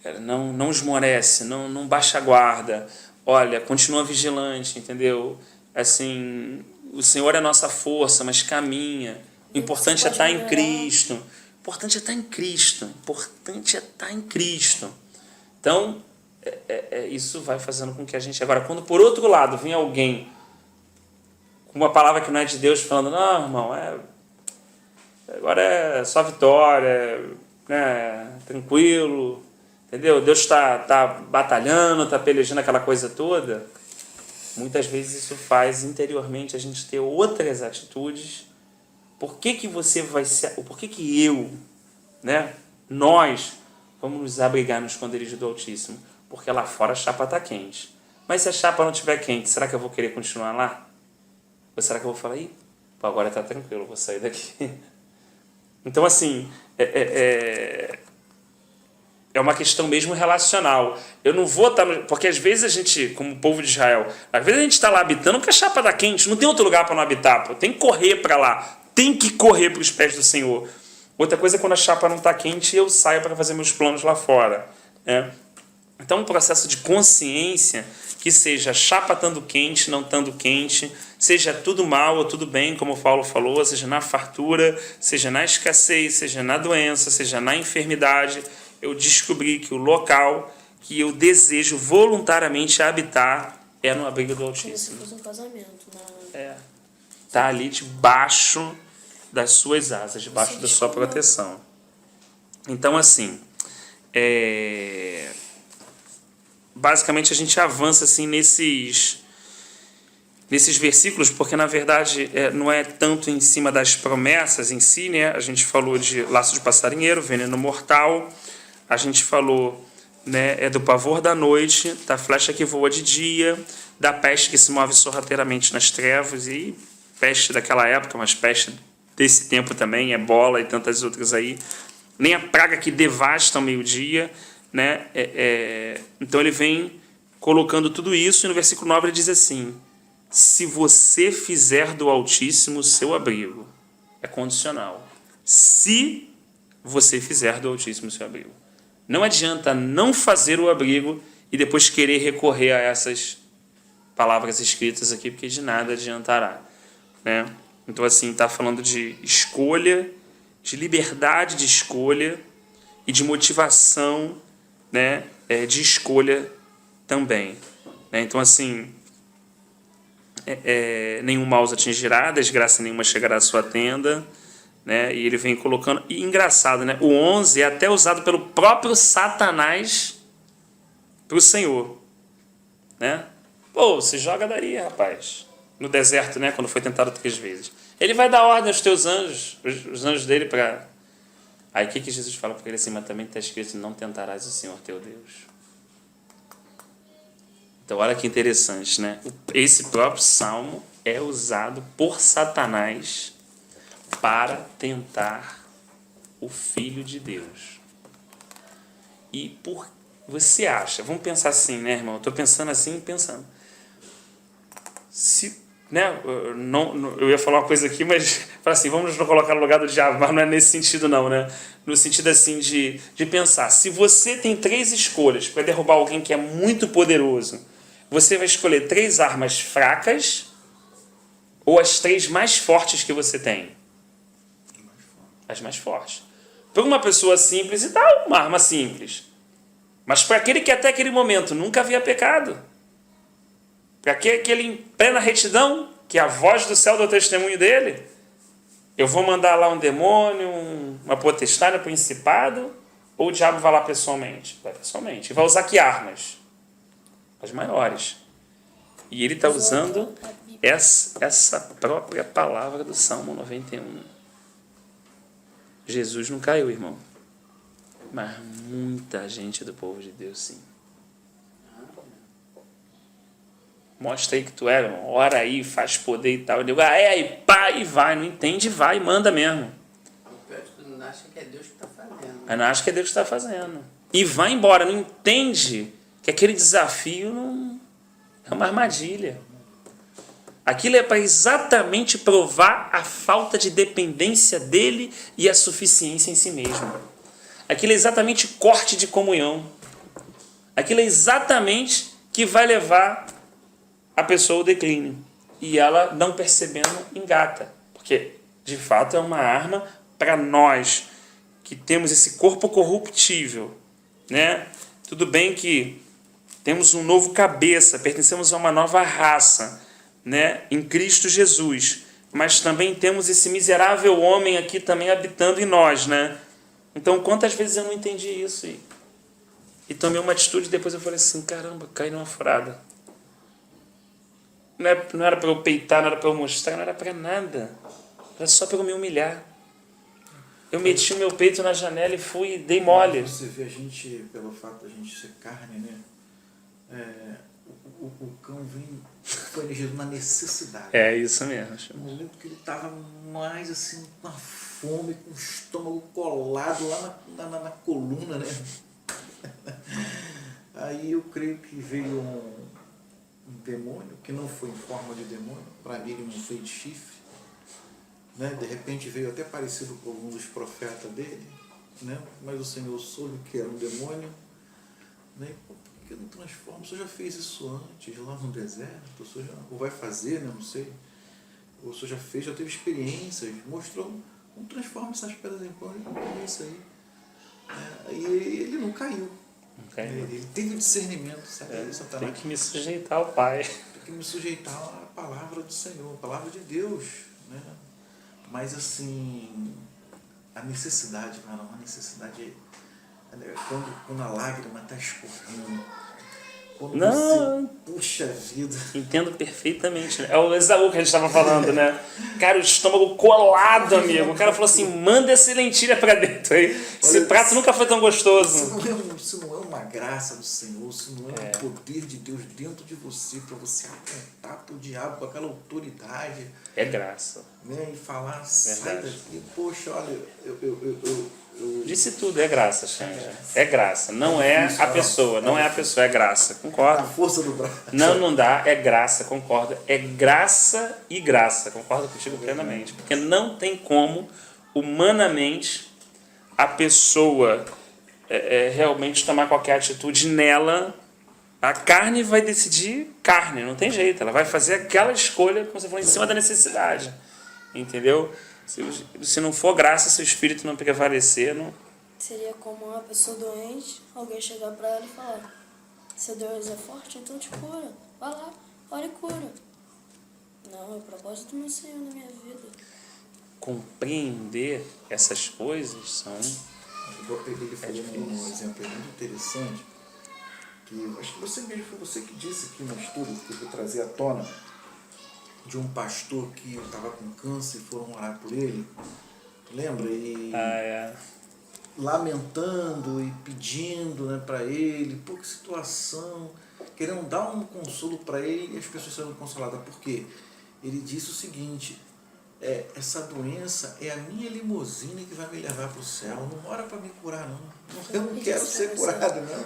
cara, não esmorece, não baixa a guarda. Olha, continua vigilante, entendeu? Assim, o Senhor é a nossa força, mas caminha. O importante é estar em Cristo. O importante é estar em Cristo. O importante é estar em Cristo. Então, isso vai fazendo com que a gente... Agora, quando por outro lado vem alguém com uma palavra que não é de Deus, falando, não, irmão, agora é só vitória, né, tranquilo, entendeu? Deus está batalhando, está pelejando aquela coisa toda. Muitas vezes isso faz interiormente a gente ter outras atitudes. Por que você vai ser... Por que eu, né, nós, vamos nos abrigar no esconderijo do Altíssimo? Porque lá fora a chapa está quente. Mas se a chapa não estiver quente, será que eu vou querer continuar lá? Ou será que eu vou falar, agora está tranquilo, vou sair daqui? Então, assim, é uma questão mesmo relacional. Eu não vou estar... Porque às vezes a gente, como povo de Israel, às vezes a gente está lá habitando porque a chapa está quente, não tem outro lugar para não habitar. Pô. Tem que correr para lá, tem que correr para os pés do Senhor. Outra coisa é quando a chapa não está quente e eu saio para fazer meus planos lá fora. Né? Então, um processo de consciência que seja a chapa estando quente, não estando quente, seja tudo mal ou tudo bem, como o Paulo falou, seja na fartura, seja na escassez, seja na doença, seja na enfermidade, eu descobri que o local que eu desejo voluntariamente habitar é no abrigo do Altíssimo. Como se fosse um casamento, né? Está ali debaixo das suas asas, debaixo da sua proteção. Então, assim, basicamente a gente avança assim nesses versículos, porque na verdade não é tanto em cima das promessas em si, né? A gente falou de laço de passarinheiro, veneno mortal, a gente falou, né, do pavor da noite, da flecha que voa de dia, da peste que se move sorrateiramente nas trevas, e peste daquela época, mas peste desse tempo também, ebola e tantas outras aí, nem a praga que devasta ao meio-dia, né? Então ele vem colocando tudo isso, e no versículo 9 ele diz assim: se você fizer do Altíssimo seu abrigo, é condicional, se você fizer do Altíssimo seu abrigo. Não adianta não fazer o abrigo e depois querer recorrer a essas palavras escritas aqui, porque de nada adiantará, né? Então, assim, está falando de escolha, de liberdade de escolha e de motivação, né, de escolha também. Né? Então, assim, nenhum mal os atingirá, desgraça nenhuma chegará à sua tenda. Né? E ele vem colocando... E engraçado, né? O 11 é até usado pelo próprio Satanás para o Senhor. Né? Pô, se joga daí, rapaz. No deserto, né? Quando foi tentado 3 vezes. Ele vai dar ordem aos teus anjos, os anjos dele para... Aí o que Jesus fala para ele assim? Mas também está escrito: não tentarás o Senhor teu Deus. Então olha que interessante, né? Esse próprio Salmo é usado por Satanás para tentar o Filho de Deus. E por você acha, vamos pensar assim, né, irmão? Eu estou pensando assim, pensando. Se, né, eu ia falar uma coisa aqui, mas falar assim, vamos nos colocar no lugar do diabo, mas não é nesse sentido não, né? No sentido assim de pensar, se você tem 3 escolhas para derrubar alguém que é muito poderoso, você vai escolher 3 armas fracas ou as 3 mais fortes que você tem? As mais fortes. Para uma pessoa simples, e dá uma arma simples. Mas para aquele que até aquele momento nunca havia pecado, para aquele em plena retidão, que a voz do céu dá o testemunho dele, eu vou mandar lá um demônio, uma potestade, um principado, ou o diabo vai lá pessoalmente? Vai pessoalmente. E vai usar que armas? As maiores. E ele está usando essa própria palavra do Salmo 91. Jesus não caiu, irmão. Mas muita gente do povo de Deus, sim. Mostra aí que tu é, irmão. Ora aí, faz poder e tal. Eu digo, aí, pá, e vai. Não entende, vai, manda mesmo. O pior é que tu não acha que é Deus que está fazendo. Mas não acha que é Deus que está fazendo. E vai embora, não entende que aquele desafio não é uma armadilha. Aquilo é para exatamente provar a falta de dependência dele e a suficiência em si mesmo. Aquilo é exatamente corte de comunhão. Aquilo é exatamente que vai levar a pessoa ao declínio. E ela, não percebendo, engata. Porque, de fato, é uma arma para nós que temos esse corpo corruptível. Né? Tudo bem que temos um novo cabeça, pertencemos a uma nova raça, né, em Cristo Jesus, mas também temos esse miserável homem aqui também habitando em nós, né? Então, quantas vezes eu não entendi isso e tomei uma atitude e depois eu falei assim, caramba, caí numa furada. Não era para eu peitar, não era para eu mostrar, não era para nada. Era só para eu me humilhar. Eu meti o meu peito na janela e fui, dei mole. Você vê a gente, pelo fato de a gente ser carne, né? O cão foi elegido na necessidade. É isso mesmo. No momento que ele estava mais assim, com a fome, com o estômago colado lá na coluna, né? Aí eu creio que veio um demônio, que não foi em forma de demônio, para mim ele não foi de chifre, né? De repente veio até parecido com algum dos profetas dele, né? Mas o Senhor soube que era um demônio, né? Por que não transforma? O Senhor já fez isso antes, lá no deserto, o Senhor ou vai fazer, né? Não sei. O Senhor já fez, já teve experiências, mostrou como transforma essas pedras em pão, e é isso aí. E ele não caiu. Ele teve discernimento, sabe? Tem que me sujeitar ao Pai. Tem que me sujeitar à palavra do Senhor, à palavra de Deus, né? Mas assim, a necessidade, cara, uma necessidade, quando a lágrima está escorrendo, quando você puxa a vida. Entendo perfeitamente. É o Esaú que a gente estava falando, né? Cara, o estômago colado, amigo. O cara falou assim, manda essa lentilha pra dentro aí. Esse prato nunca foi tão gostoso. Isso não é uma graça do Senhor, isso não é um poder de Deus dentro de você, para você apontar pro diabo com aquela autoridade. É graça. Né? E falar, sai daqui, poxa, olha, eu disse tudo, é graça, Xande. É graça. Não é a pessoa, não é a pessoa, é graça. Concordo. A força do braço. Não dá, é graça, concordo. É graça e graça, concordo contigo plenamente. Porque não tem como, humanamente, a pessoa realmente tomar qualquer atitude nela. A carne vai decidir carne, não tem jeito. Ela vai fazer aquela escolha, como você falou, em cima da necessidade. Entendeu? Se não for graça, se o espírito não prevalecer, não... Seria como uma pessoa doente, alguém chegar pra ela e falar, seu Deus é forte, então te cura. Vai lá, ora e cura. Não, é o propósito do meu Senhor na minha vida. Compreender essas coisas são... Ele falou um exemplo muito interessante, que acho que você mesmo, foi você que disse aqui no estudo, que eu trazia à tona, de um pastor que estava com câncer e foram orar por ele, lembra? E lamentando e pedindo, né, para ele, pô, que situação, querendo dar um consolo para ele, e as pessoas sendo consoladas. Por quê? ele disse o seguinte: essa doença é a minha limusine que vai me levar para o céu. Não ora para me curar, não. Eu não quero ser curado, não.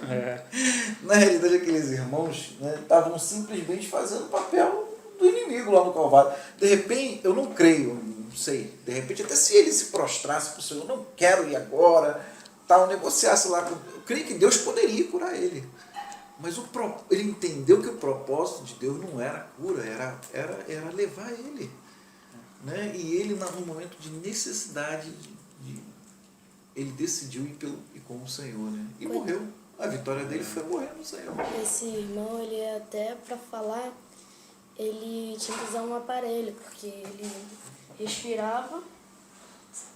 Na realidade, aqueles irmãos, né, estavam simplesmente fazendo o papel do inimigo lá no Calvário. De repente, eu não creio, não sei, de repente, até se ele se prostrasse para o Senhor, não quero ir agora, tal, negociasse lá, eu creio que Deus poderia curar ele. Mas ele entendeu que o propósito de Deus não era cura, era levar ele. Né? E ele, num momento de necessidade, ele decidiu ir com o Senhor. Né? E morreu. A vitória dele foi morrer no Senhor. Esse irmão, ele até para falar, ele tinha que usar um aparelho, porque ele respirava,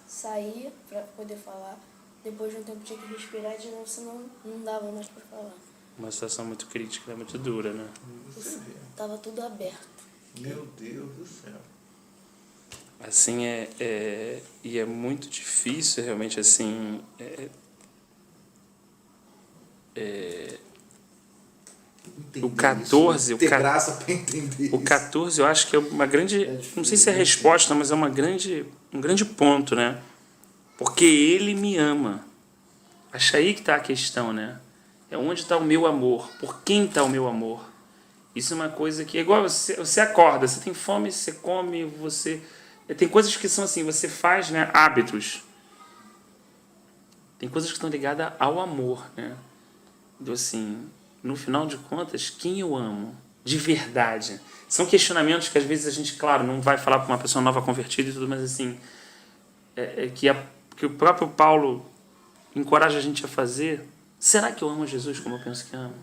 saía para poder falar, depois de um tempo tinha que respirar de novo, senão não dava mais para falar. Uma situação muito crítica, muito dura, né? Estava tudo aberto. Meu Deus do céu. Assim, e é muito difícil, realmente, assim... O 14... Ter graça para entender o 14, eu acho que é uma grande... não sei se é a resposta, mas é um grande ponto, né? Porque ele me ama. Acho aí que está a questão, né? É onde está o meu amor? Por quem está o meu amor? Isso é uma coisa que é igual você acorda, você tem fome, você come, você... Tem coisas que são assim, você faz, né, hábitos. Tem coisas que estão ligadas ao amor, né? Então, assim, no final de contas, quem eu amo? De verdade. São questionamentos que às vezes a gente, claro, não vai falar para uma pessoa nova convertida e tudo, mas assim, que o próprio Paulo encoraja a gente a fazer. Será que eu amo Jesus como eu penso que amo?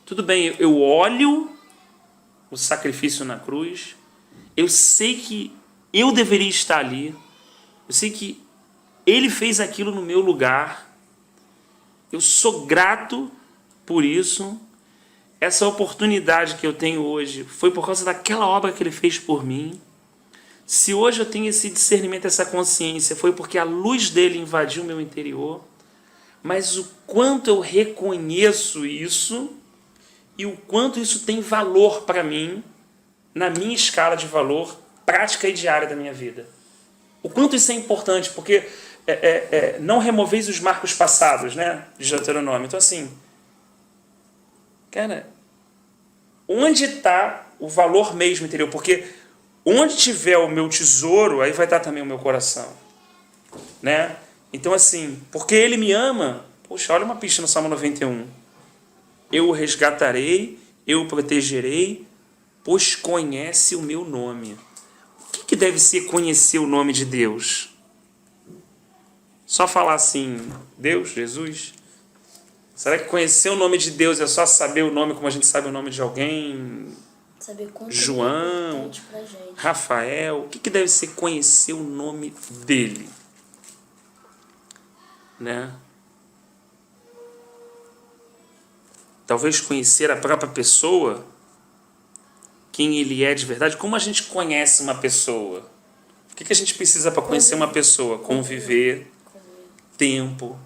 Tudo bem, eu olho o sacrifício na cruz, eu sei que eu deveria estar ali, eu sei que ele fez aquilo no meu lugar, eu sou grato por isso. Essa oportunidade que eu tenho hoje foi por causa daquela obra que ele fez por mim. Se hoje eu tenho esse discernimento, essa consciência, foi porque a luz dele invadiu o meu interior. Mas o quanto eu reconheço isso e o quanto isso tem valor para mim, na minha escala de valor prática e diária da minha vida. O quanto isso é importante, porque não removeis os marcos passados, né, de Deuteronômio. Então, assim, cara, onde está o valor mesmo interior? Porque onde tiver o meu tesouro, aí vai estar também o meu coração, né? Então, assim, porque ele me ama, poxa, olha uma pista no Salmo 91. Eu o resgatarei, eu o protegerei, pois conhece o meu nome. O que deve ser conhecer o nome de Deus? Só falar assim, Deus, Jesus? Será que conhecer o nome de Deus é só saber o nome como a gente sabe o nome de alguém? Saber quanto João, é importante pra gente. Rafael, o que deve ser conhecer o nome dele? Né? Talvez conhecer a própria pessoa, quem ele é de verdade. Como a gente conhece uma pessoa? O que a gente precisa para conhecer uma pessoa? Conviver, tempo,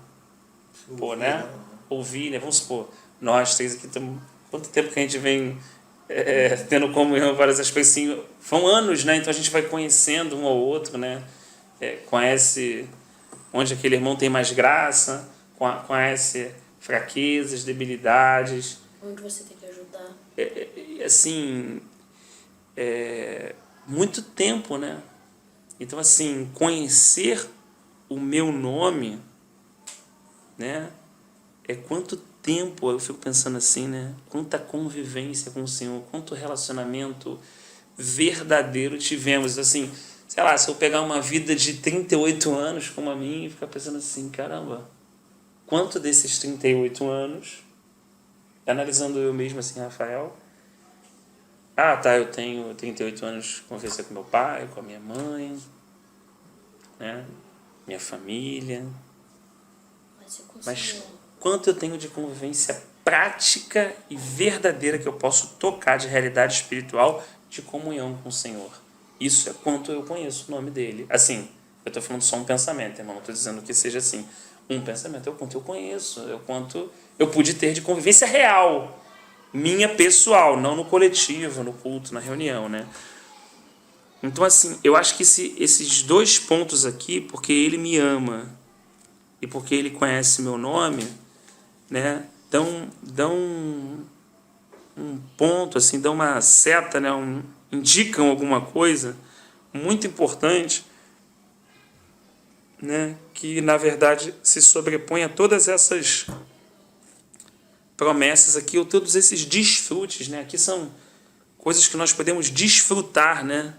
pô, né? Ouvir, né? Vamos supor, nós três aqui estamos... Quanto tempo que a gente vem tendo comunhão, várias aspectos assim, são anos, né? Então a gente vai conhecendo um ao outro, né? Conhece onde aquele irmão tem mais graça, conhece fraquezas, debilidades. Onde você tem que ajudar. Assim, muito tempo, né? Então, assim, conhecer o meu nome, né? Quanto tempo, eu fico pensando assim, né? Quanta convivência com o Senhor, quanto relacionamento verdadeiro tivemos. Assim, sei lá, se eu pegar uma vida de 38 anos como a minha e ficar pensando assim, caramba, quanto desses 38 anos, analisando eu mesmo assim, Rafael, eu tenho 38 anos, conversei com meu pai, com a minha mãe, né? Minha família, mas quanto eu tenho de convivência prática e verdadeira que eu posso tocar de realidade espiritual, de comunhão com o Senhor. Isso é quanto eu conheço o nome dele. Assim, eu estou falando só um pensamento, irmão, não estou dizendo que seja assim. Um pensamento é o quanto eu conheço, é o quanto eu pude ter de convivência real. minha pessoal, não no coletivo, no culto, na reunião, né? Então, assim, eu acho que esses dois pontos aqui, porque ele me ama e porque ele conhece meu nome, né, dão um ponto, assim, dão uma seta, né, indicam alguma coisa muito importante, né, que, na verdade, se sobrepõe a todas essas promessas aqui, ou todos esses desfrutes, né? Aqui são coisas que nós podemos desfrutar, né?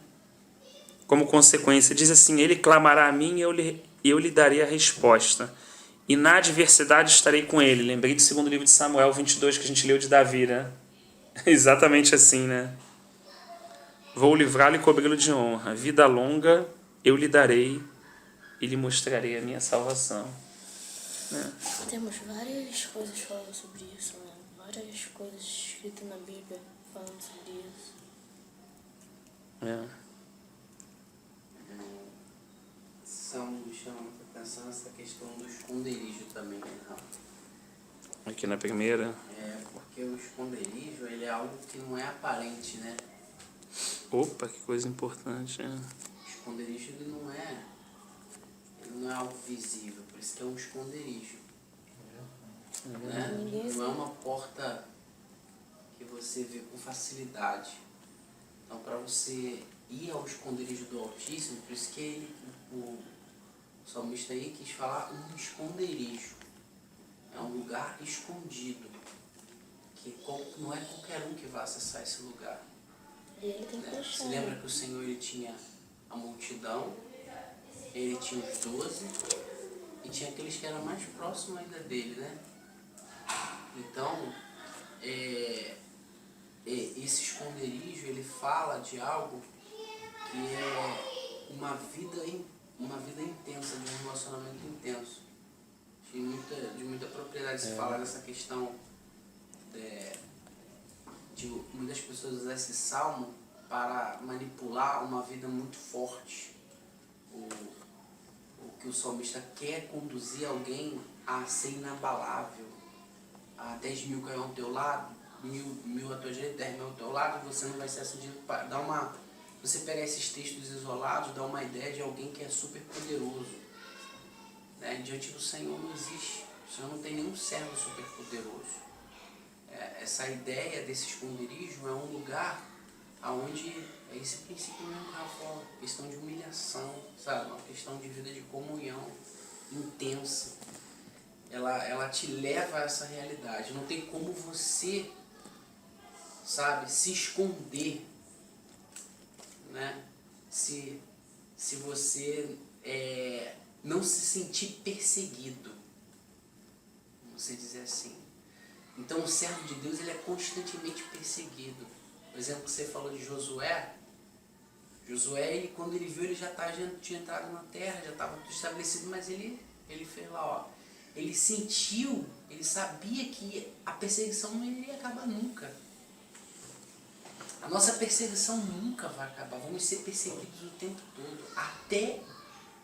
Como consequência, diz assim: ele clamará a mim e eu lhe darei a resposta. E na adversidade estarei com ele. Lembrei do segundo livro de Samuel 22, que a gente leu de Davi, né? Exatamente assim, né? Vou livrá-lo e cobri-lo de honra. Vida longa eu lhe darei e lhe mostrarei a minha salvação. Né? Temos várias coisas falando sobre isso, né? Várias coisas escritas na Bíblia falando sobre isso. Me chama muita atenção essa questão do esconderijo também, né? Aqui na primeira. Porque o esconderijo, ele é algo que não é aparente, né? Opa, que coisa importante. O esconderijo, ele não é algo visível, por isso que é um esconderijo. Né? Não é uma porta que você vê com facilidade. Então, para você ir ao esconderijo do Altíssimo, por isso que o salmista aí quis falar um esconderijo. É um lugar escondido, que não é qualquer um que vai acessar esse lugar. E ele tem que deixar. Você lembra que o Senhor, ele tinha a multidão, ele tinha os 12 e tinha aqueles que eram mais próximos ainda dele, né? Então, esse esconderijo, ele fala de algo que é uma vida intensa, de um relacionamento intenso. De muita propriedade se falar dessa questão de muitas pessoas usar esse salmo para manipular uma vida muito forte. O que o salmista quer conduzir alguém a ser inabalável, a 10 mil cairão ao teu lado, mil à tua direita, 10 mil ao teu lado, e você não vai ser acendido. Você pegar esses textos isolados, dá uma ideia de alguém que é super poderoso. Né? Diante do Senhor não existe. O Senhor não tem nenhum servo super poderoso. Essa ideia desse esconderijo é um lugar onde é esse princípio mesmo que ela fala, questão de humilhação, sabe? Uma questão de vida de comunhão intensa. Ela te leva a essa realidade. Não tem como você, sabe, se esconder, né? Se você não se sentir perseguido, vamos dizer assim. Então o servo de Deus, ele é constantemente perseguido. Por exemplo, que você falou de Josué. Josué, quando ele viu, ele já tinha entrado na terra, já estava tudo estabelecido, mas ele fez lá, ó. Ele sentiu, ele sabia que a perseguição não iria acabar nunca. A nossa perseguição nunca vai acabar. Vamos ser perseguidos o tempo todo, até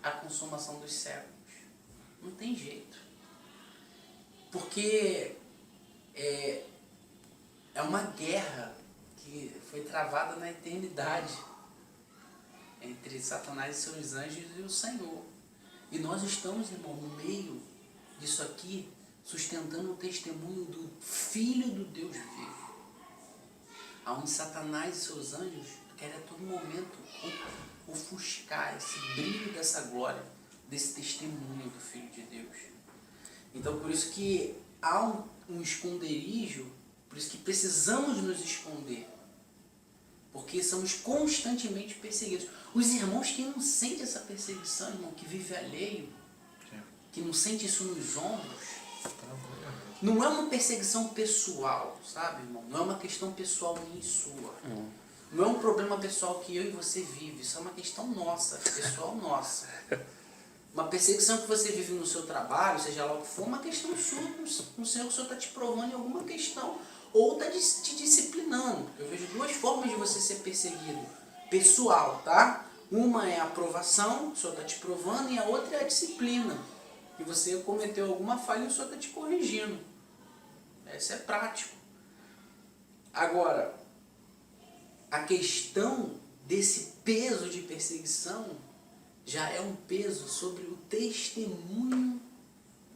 a consumação dos séculos. Não tem jeito. Porque é uma guerra que foi travada na eternidade entre Satanás e seus anjos e o Senhor. E nós estamos, irmão, no meio disso aqui, sustentando o testemunho do Filho do Deus vivo. Onde Satanás e seus anjos querem a todo momento ofuscar esse brilho dessa glória, desse testemunho do Filho de Deus. Então, por isso que há um esconderijo, por isso que precisamos nos esconder. Porque somos constantemente perseguidos. Os irmãos que não sentem essa perseguição, irmão, que vive alheio, que não sente isso nos ombros, não é uma perseguição pessoal, sabe, irmão? Não é uma questão pessoal minha e sua. Não é um problema pessoal que eu e você vive. Isso é uma questão nossa, pessoal nossa. Uma perseguição que você vive no seu trabalho, seja lá o que for, uma questão sua com o Senhor está te provando em alguma questão, ou está te disciplinando. Eu vejo duas formas de você ser perseguido. Pessoal, tá? Uma é a aprovação, o Senhor está te provando, e a outra é a disciplina. Que você cometeu alguma falha e o Senhor está te corrigindo. Isso é prático. Agora, a questão desse peso de perseguição já é um peso sobre o testemunho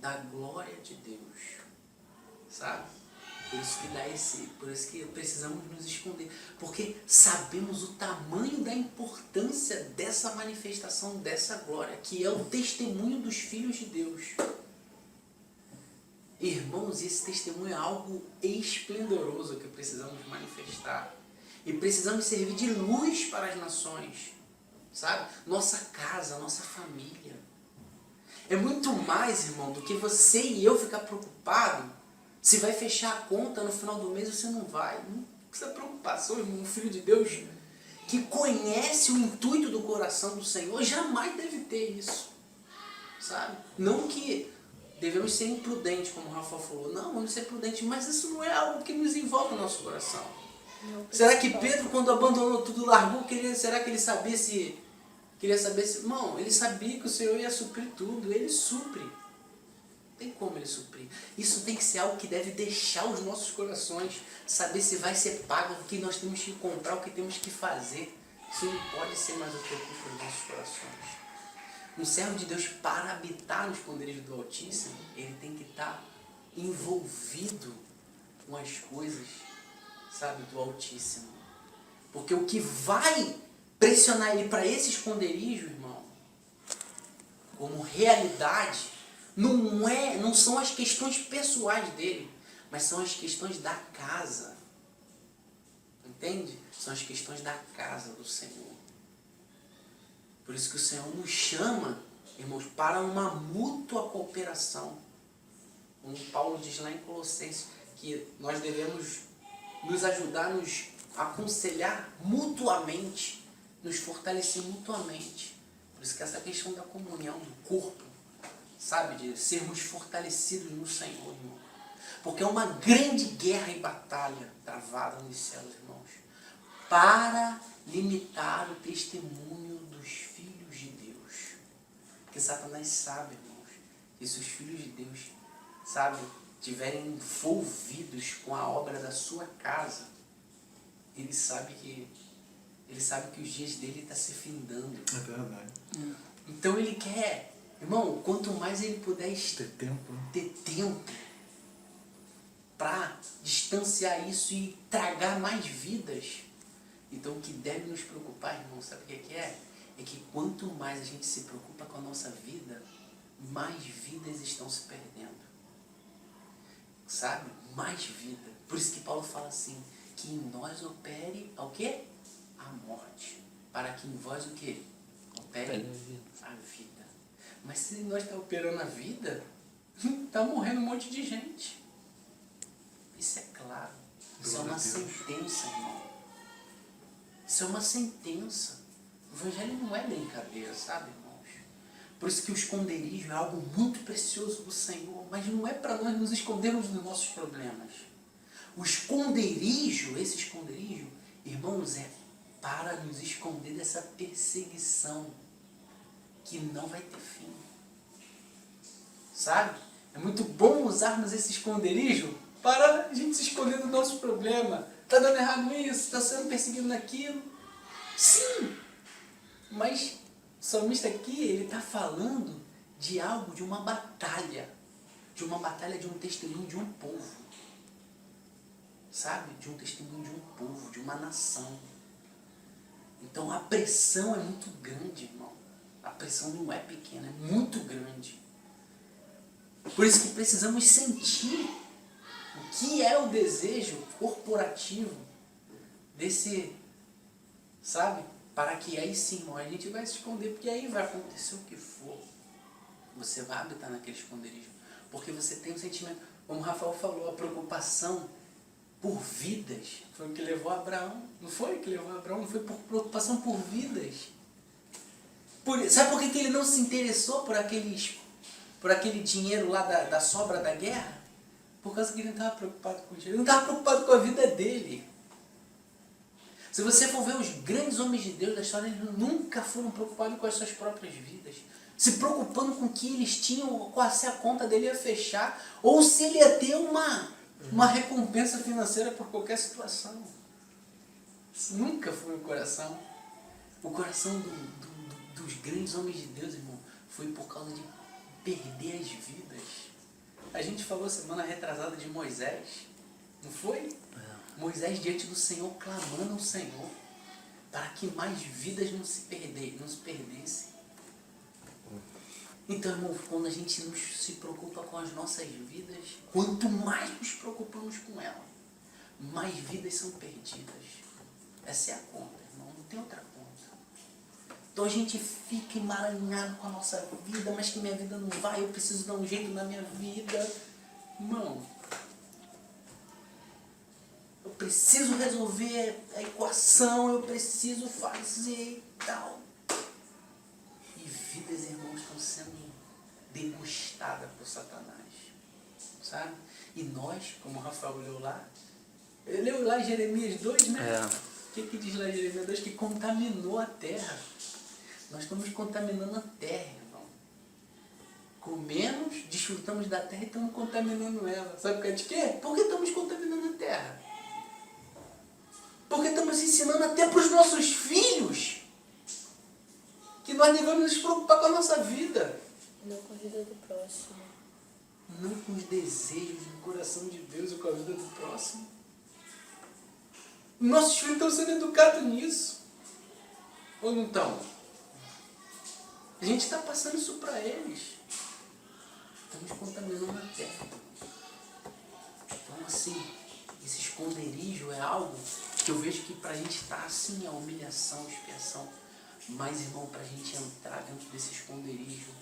da glória de Deus, sabe? Por isso que precisamos nos esconder, porque sabemos o tamanho da importância dessa manifestação, dessa glória, que é o testemunho dos filhos de Deus. Irmãos, esse testemunho é algo esplendoroso que precisamos manifestar. E precisamos servir de luz para as nações, sabe? Nossa casa, nossa família. É muito mais, irmão, do que você e eu ficar preocupado se vai fechar a conta no final do mês ou se não vai. Não precisa preocupação, irmão. Um filho de Deus que conhece o intuito do coração do Senhor jamais deve ter isso, sabe? Não que devemos ser imprudentes, como o Rafa falou. Não, vamos ser prudentes, mas isso não é algo que nos envolve no nosso coração. Será que Pedro, quando abandonou tudo, largou, será que ele sabia se... Queria saber se... Irmão, ele sabia que o Senhor ia suprir tudo. Ele supre. Não tem como ele suprir. Isso tem que ser algo que deve deixar os nossos corações. Saber se vai ser pago, o que nós temos que comprar, o que temos que fazer. Isso não pode ser mais o que ocupa os nossos corações. Um servo de Deus, para habitar no esconderijo do Altíssimo, ele tem que estar envolvido com as coisas, sabe, do Altíssimo. Porque o que vai pressionar ele para esse esconderijo, irmão, como realidade, não são as questões pessoais dele, mas são as questões da casa. Entende? São as questões da casa do Senhor. Por isso que o Senhor nos chama, irmãos, para uma mútua cooperação. Como Paulo diz lá em Colossenses, que nós devemos nos ajudar, nos aconselhar mutuamente, nos fortalecer mutuamente. Por isso que essa questão da comunhão, do corpo, sabe, de sermos fortalecidos no Senhor, irmão. Porque é uma grande guerra e batalha travada nos céus, irmãos, para limitar o testemunho dos filhos de Deus. Porque Satanás sabe, irmãos, que se os filhos de Deus, sabe, estiverem envolvidos com a obra da sua casa, ele sabe que os dias dele estão se findando. É verdade. Então ele quer, irmão, quanto mais ele puder ter tempo para distanciar isso e tragar mais vidas. Então o que deve nos preocupar, irmão, sabe o que é? É que quanto mais a gente se preocupa com a nossa vida, mais vidas estão se perdendo. Sabe? Mais vida. Por isso que Paulo fala assim, que em nós opere o quê? A morte. Para que em vós o quê? Opere a vida. Mas se nós estamos operando a vida, está morrendo um monte de gente. Isso é claro. Isso é uma sentença, irmão. Isso é uma sentença. O evangelho não é brincadeira, sabe, irmãos? Por isso que o esconderijo é algo muito precioso do Senhor, mas não é para nós nos escondermos dos nossos problemas. O esconderijo, esse esconderijo, irmãos, é para nos esconder dessa perseguição que não vai ter fim. Sabe? É muito bom usarmos esse esconderijo para a gente se esconder do nosso problema. Está dando errado isso, está sendo perseguido naquilo. Sim, mas o salmista aqui, ele está falando de algo, de uma batalha de um testemunho de um povo. Sabe? De um testemunho de um povo, de uma nação. Então a pressão é muito grande, irmão. A pressão não é pequena, é muito grande. Por isso que precisamos sentir o que é o desejo corporativo desse, sabe? Para que aí sim, irmão, a gente vai se esconder, porque aí vai acontecer o que for. Você vai habitar naquele esconderijo. Porque você tem um sentimento, como o Rafael falou, a preocupação por vidas. Foi o que levou Abraão. Não foi o que levou Abraão, não foi por preocupação por vidas. Sabe por que ele não se interessou por aquele dinheiro lá da sobra da guerra? Por causa que ele não estava preocupado com o dinheiro. Ele não estava preocupado com a vida dele. Se você for ver os grandes homens de Deus da história, eles nunca foram preocupados com as suas próprias vidas. Se preocupando com o que eles tinham, se a conta dele ia fechar, ou se ele ia ter uma recompensa financeira por qualquer situação. Isso nunca foi o coração. O coração dos grandes homens de Deus, irmão, foi por causa de perder as vidas. A gente falou semana retrasada de Moisés, não foi? Moisés diante do Senhor, clamando ao Senhor, para que mais vidas não se perdessem. Então, irmão, quando a gente se preocupa com as nossas vidas, quanto mais nos preocupamos com ela, mais vidas são perdidas. Essa é a conta, irmão, não tem outra conta. Então a gente fica emaranhado com a nossa vida, mas que minha vida não vai, eu preciso dar um jeito na minha vida. Irmão, eu preciso resolver a equação, eu preciso fazer e tal. E vidas, irmãos, estão sendo degustadas por Satanás, sabe? E nós, como o Rafael leu lá em Jeremias 2, né? O que diz lá em Jeremias 2? Que contaminou a terra. Nós estamos contaminando a terra, irmão. Comemos, desfrutamos da terra e estamos contaminando ela. Sabe por causa de quê? Por que estamos contaminando a terra? Porque estamos ensinando até para os nossos filhos que nós devemos nos preocupar com a nossa vida. Não com a vida do próximo. Não com os desejos do coração de Deus ou com a vida do próximo. Nossos filhos estão sendo educados nisso. Ou não estão? A gente está passando isso para eles. Estamos contaminando a terra. Então, assim, esse esconderijo é algo que eu vejo que para a gente está assim, a humilhação, a expiação. Mas, irmão, para a gente entrar dentro desse esconderijo,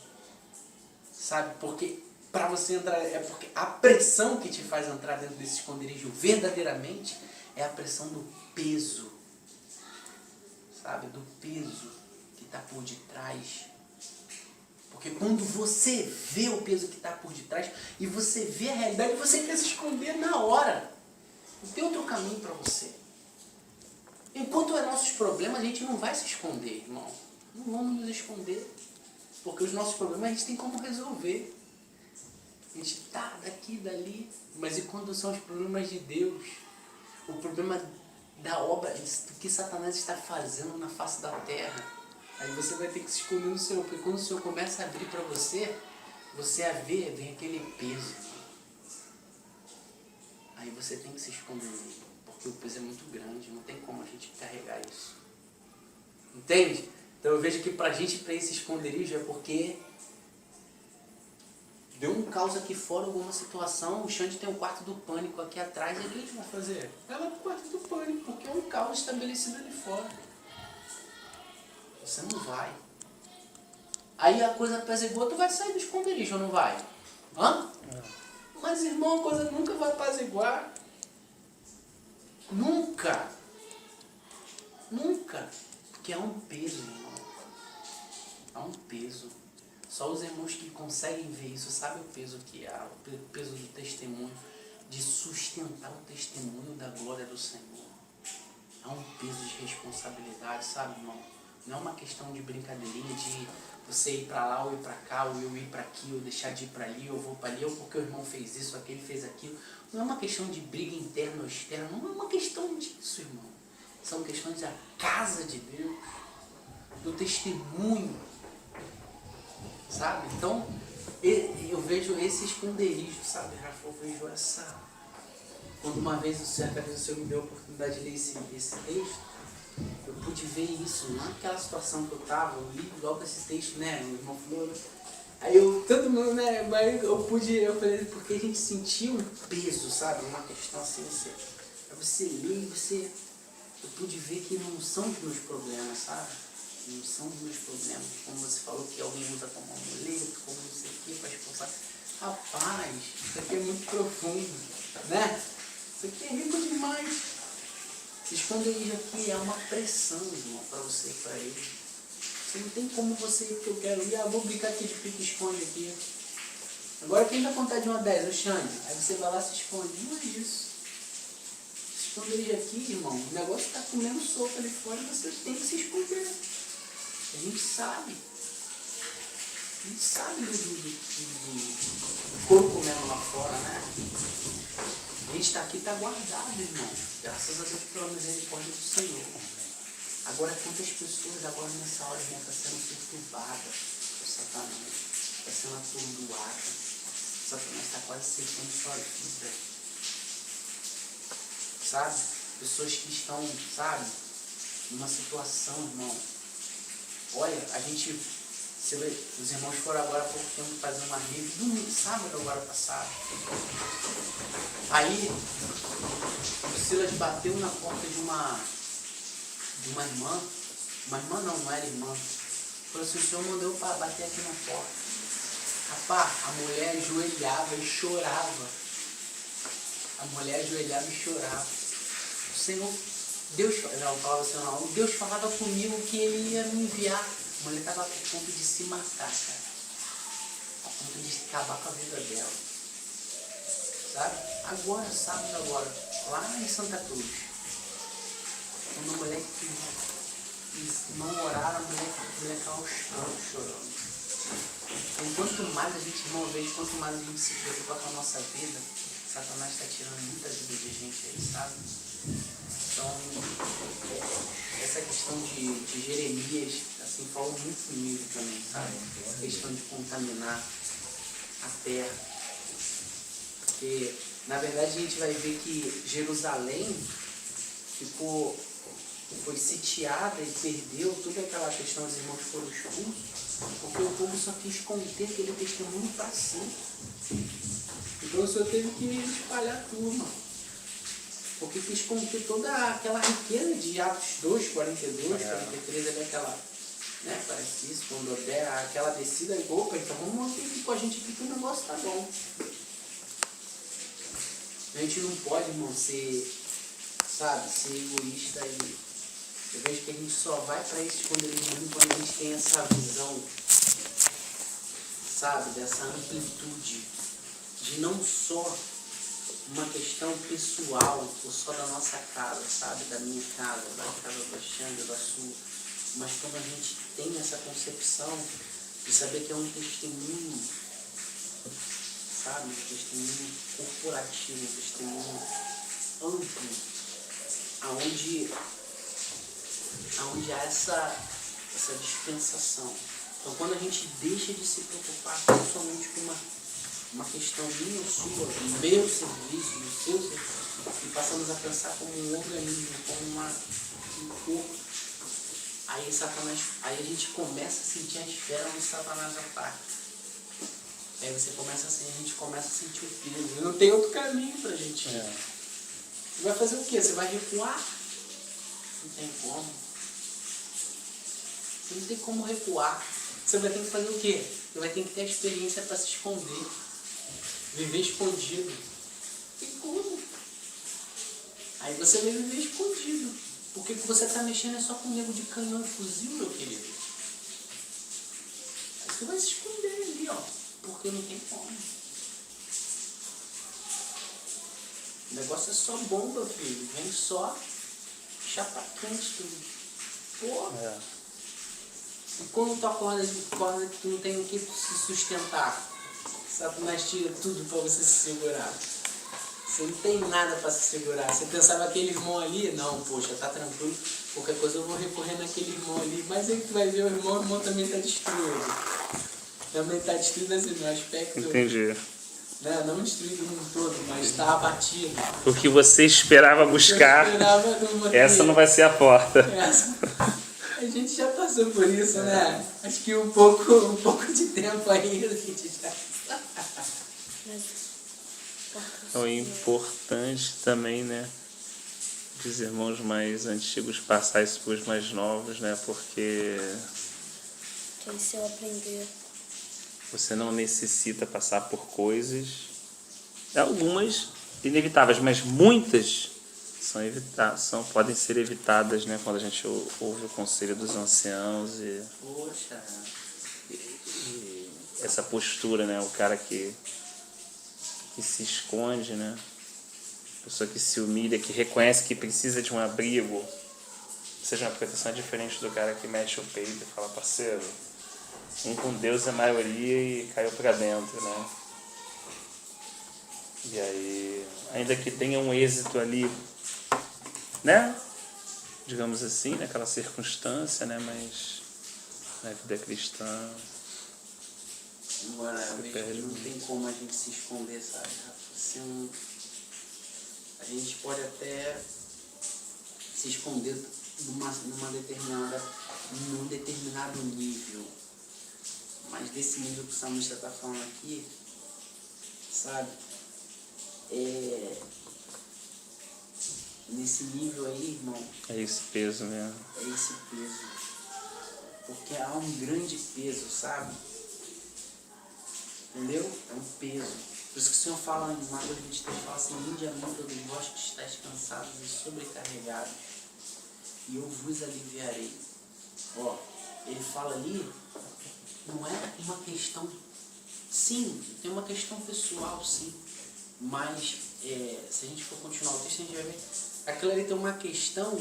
sabe? Porque para você entrar, é porque a pressão que te faz entrar dentro desse esconderijo verdadeiramente é a pressão do peso, sabe? Do peso que está por detrás. Porque quando você vê o peso que está por detrás e você vê a realidade, você quer se esconder na hora. Não tem outro caminho para você. Enquanto é nossos problemas, a gente não vai se esconder, irmão. Não vamos nos esconder. Porque os nossos problemas a gente tem como resolver. A gente tá daqui, dali. Mas e quando são os problemas de Deus? O problema da obra, do que Satanás está fazendo na face da terra. Aí você vai ter que se esconder no Senhor. Porque quando o Senhor começa a abrir para você, você a vê, vem aquele peso. Aí você tem que se esconder nele. Porque o peso é muito grande, não tem como a gente carregar isso. Entende? Então eu vejo que pra gente, pra esse esconderijo, é porque deu um caos aqui fora, alguma situação, o Xande tem um quarto do pânico aqui atrás, e o que a gente vai fazer? Vai lá pro quarto do pânico, porque é um caos estabelecido ali fora. Você não vai. Aí a coisa apaziguou, tu vai sair do esconderijo ou não vai? Hã? Mas, irmão, a coisa nunca vai apaziguar. Nunca. Nunca. Porque há um peso, irmão. Há um peso. Só os irmãos que conseguem ver isso sabem o peso que há, o peso do testemunho, de sustentar o testemunho da glória do Senhor. Há um peso de responsabilidade, sabe, irmão? Não é uma questão de brincadeirinha, de você ir para lá ou ir para cá, ou eu ir para aqui, ou deixar de ir para ali, ou vou para ali, ou porque o irmão fez isso, aquele fez aquilo. Não é uma questão de briga interna ou externa, não é uma questão disso, irmão. São questões da casa de Deus, do testemunho, sabe? Então, eu vejo esse esconderijo, sabe, Rafa? Eu vejo essa... Quando uma vez, certa vez o Senhor me deu a oportunidade de ler esse texto, eu pude ver isso, naquela situação que eu estava, eu li logo esse texto, né, o irmão falou, aí eu, todo mundo, né, mas eu falei, porque a gente sentiu um peso, sabe, uma questão assim, você lê e eu pude ver que não são os meus problemas, sabe, não são os meus problemas, como você falou que alguém usa como amuleto, como não sei o que, para expulsar, rapaz, isso aqui é muito profundo, né, isso aqui é rico demais. Se esconderijo aqui é uma pressão, irmão, para você e para ele. Você não tem como você ir, porque eu quero ir, vou brincar aqui de pique-esconde aqui. Agora quem vai contar de 1 a 10? O Xande. Aí você vai lá e se esconde. Não é isso. Se esconderijo aqui, irmão, o negócio está comendo solto ali fora, você tem que se esconder. A gente sabe. A gente sabe do corpo comendo lá fora, né? A gente está aqui, está guardado, irmão. Graças a Deus pela misericórdia do Senhor. Agora, quantas pessoas agora nessa hora, irmão, estão sendo perturbadas por Satanás, está sendo atordoada. Satanás está quase aceitando sua vida. Sabe? Pessoas que estão, sabe, numa situação, irmão. Olha, a gente, os irmãos foram agora há pouco tempo fazer uma rave, domingo, sábado agora passado. Aí, o Silas bateu na porta de uma irmã não era irmã. Falou assim, o senhor mandou para bater aqui na porta. Rapaz, a mulher ajoelhava e chorava. A mulher ajoelhava e chorava. O Senhor, Deus falava comigo que Ele ia me enviar. A mulher estava a ponto de se matar, cara. A ponto de acabar com a vida dela. Sabe? Agora, sábado, lá em Santa Cruz. Uma mulher que não oraram, a mulher caiu chorando. Então, quanto mais a gente, irmão, vejo, quanto mais a gente se preocupa com a nossa vida, Satanás está tirando muita vida de gente aí, sabe? Então, essa questão de Jeremias, assim, fala muito comigo também, sabe? Essa questão de contaminar a terra. Porque, na verdade, a gente vai ver que Jerusalém foi sitiada e perdeu toda aquela questão, os irmãos foram expulsos, porque o povo só quis conter aquele testemunho para si. Então o Senhor teve que espalhar a turma, porque quis conter toda aquela riqueza de Atos 2, 42, 43, ali aquela, né, parece isso, quando der aquela descida, opa, então vamos manter aqui com a gente aqui que o negócio tá bom. A gente não pode, irmão, ser egoísta e eu vejo que a gente só vai para esse esconderijo quando a gente tem essa visão, sabe, dessa amplitude de não só uma questão pessoal ou só da nossa casa, sabe, da minha casa, da casa do Alexandre, da sua, mas quando a gente tem essa concepção de saber que é um testemunho, sabe, um testemunho corporativo, um testemunho amplo, aonde há essa dispensação. Então, quando a gente deixa de se preocupar somente com uma questão minha ou sua, do meu serviço, do seu serviço, e passamos a pensar como um organismo, como um corpo, aí a gente começa a sentir a esfera onde Satanás ataca. Aí você começa assim, a gente começa a sentir o peso. Não tem outro caminho pra gente ir. Você vai fazer o quê? Você vai recuar? Não tem como. Você não tem como recuar. Você vai ter que fazer o quê? Você vai ter que ter a experiência para se esconder. Viver escondido. Tem como. Aí você vai viver escondido. Porque o que você está mexendo é só com nego de canhão e fuzil, meu querido. Aí você vai se esconder ali, ó. Porque não tem como. O negócio é só bomba, filho. Vem só chapa quente, tudo. Porra. E quando tu acorda que tu não tem o que se sustentar, Satanás tira tudo para você se segurar. Você não tem nada para se segurar. Você pensava aquele irmão ali, não, poxa, tá tranquilo, qualquer coisa eu vou recorrer naquele irmão ali. Mas aí tu vai ver o irmão também tá destruído. Também tá destruído assim, no aspecto... Entendi. Não destruído no todo, mas está abatido. O que você esperava buscar, essa não vai ser a porta. A gente já passou por isso, né? Acho que um pouco de tempo aí a gente já... É importante também, né, dos irmãos mais antigos passar isso para os mais novos, né, porque Que se eu aprender. Você não necessita passar por coisas, algumas inevitáveis, mas muitas podem ser evitadas, né, quando a gente ouve o conselho dos anciãos e essa postura, né, o cara que se esconde, né, a pessoa que se humilha, que reconhece que precisa de um abrigo, seja uma proteção diferente do cara que mexe o peito e fala, parceiro, com Deus é a maioria e caiu pra dentro, né? E aí, ainda que tenha um êxito ali, né? Digamos assim, naquela circunstância, né? Mas na vida cristã Agora, eu se vejo perde que não muito. tem como a gente se esconder, sabe? Assim, a gente pode até se esconder num determinado nível. Mas desse nível que o salmista está falando aqui, sabe? Nesse nível aí, irmão, É esse peso mesmo. é esse peso. Porque há um grande peso, sabe? Entendeu? É um peso. Por isso que o Senhor fala em Mateus 23, fala assim: vinde a mim todos vós que estáis cansados e sobrecarregados, e eu vos aliviarei. Ó, ele fala ali, não é uma questão, sim, tem uma questão pessoal, sim, mas se a gente for continuar o texto, a gente vai ver, aquilo ali tem uma questão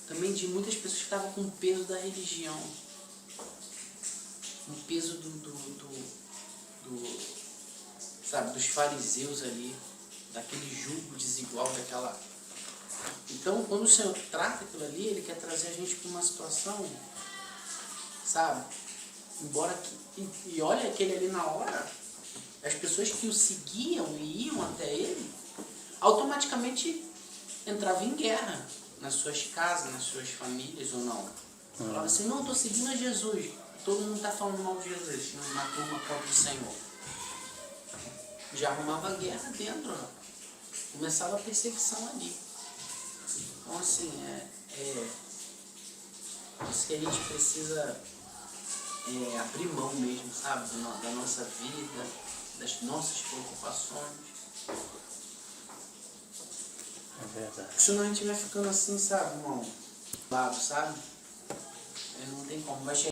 também de muitas pessoas que estavam com o peso da religião, o peso sabe, dos fariseus ali, daquele jugo desigual, daquela... Então, quando o Senhor trata aquilo ali, Ele quer trazer a gente para uma situação, sabe? Embora e olha aquele ali na hora, as pessoas que o seguiam e iam até Ele, automaticamente entravam em guerra nas suas casas, nas suas famílias ou não. Falava assim, não, estou seguindo a Jesus. Todo mundo está falando mal de Jesus, na turma contra o Senhor. Já arrumava guerra dentro, ó. Começava a perseguição ali. Então, assim, isso que a gente precisa abrir mão mesmo, sabe? Da nossa vida, das nossas preocupações. É verdade. Senão a gente vai ficando assim, sabe, irmão? Lado, sabe? Não tem como. Vai chegar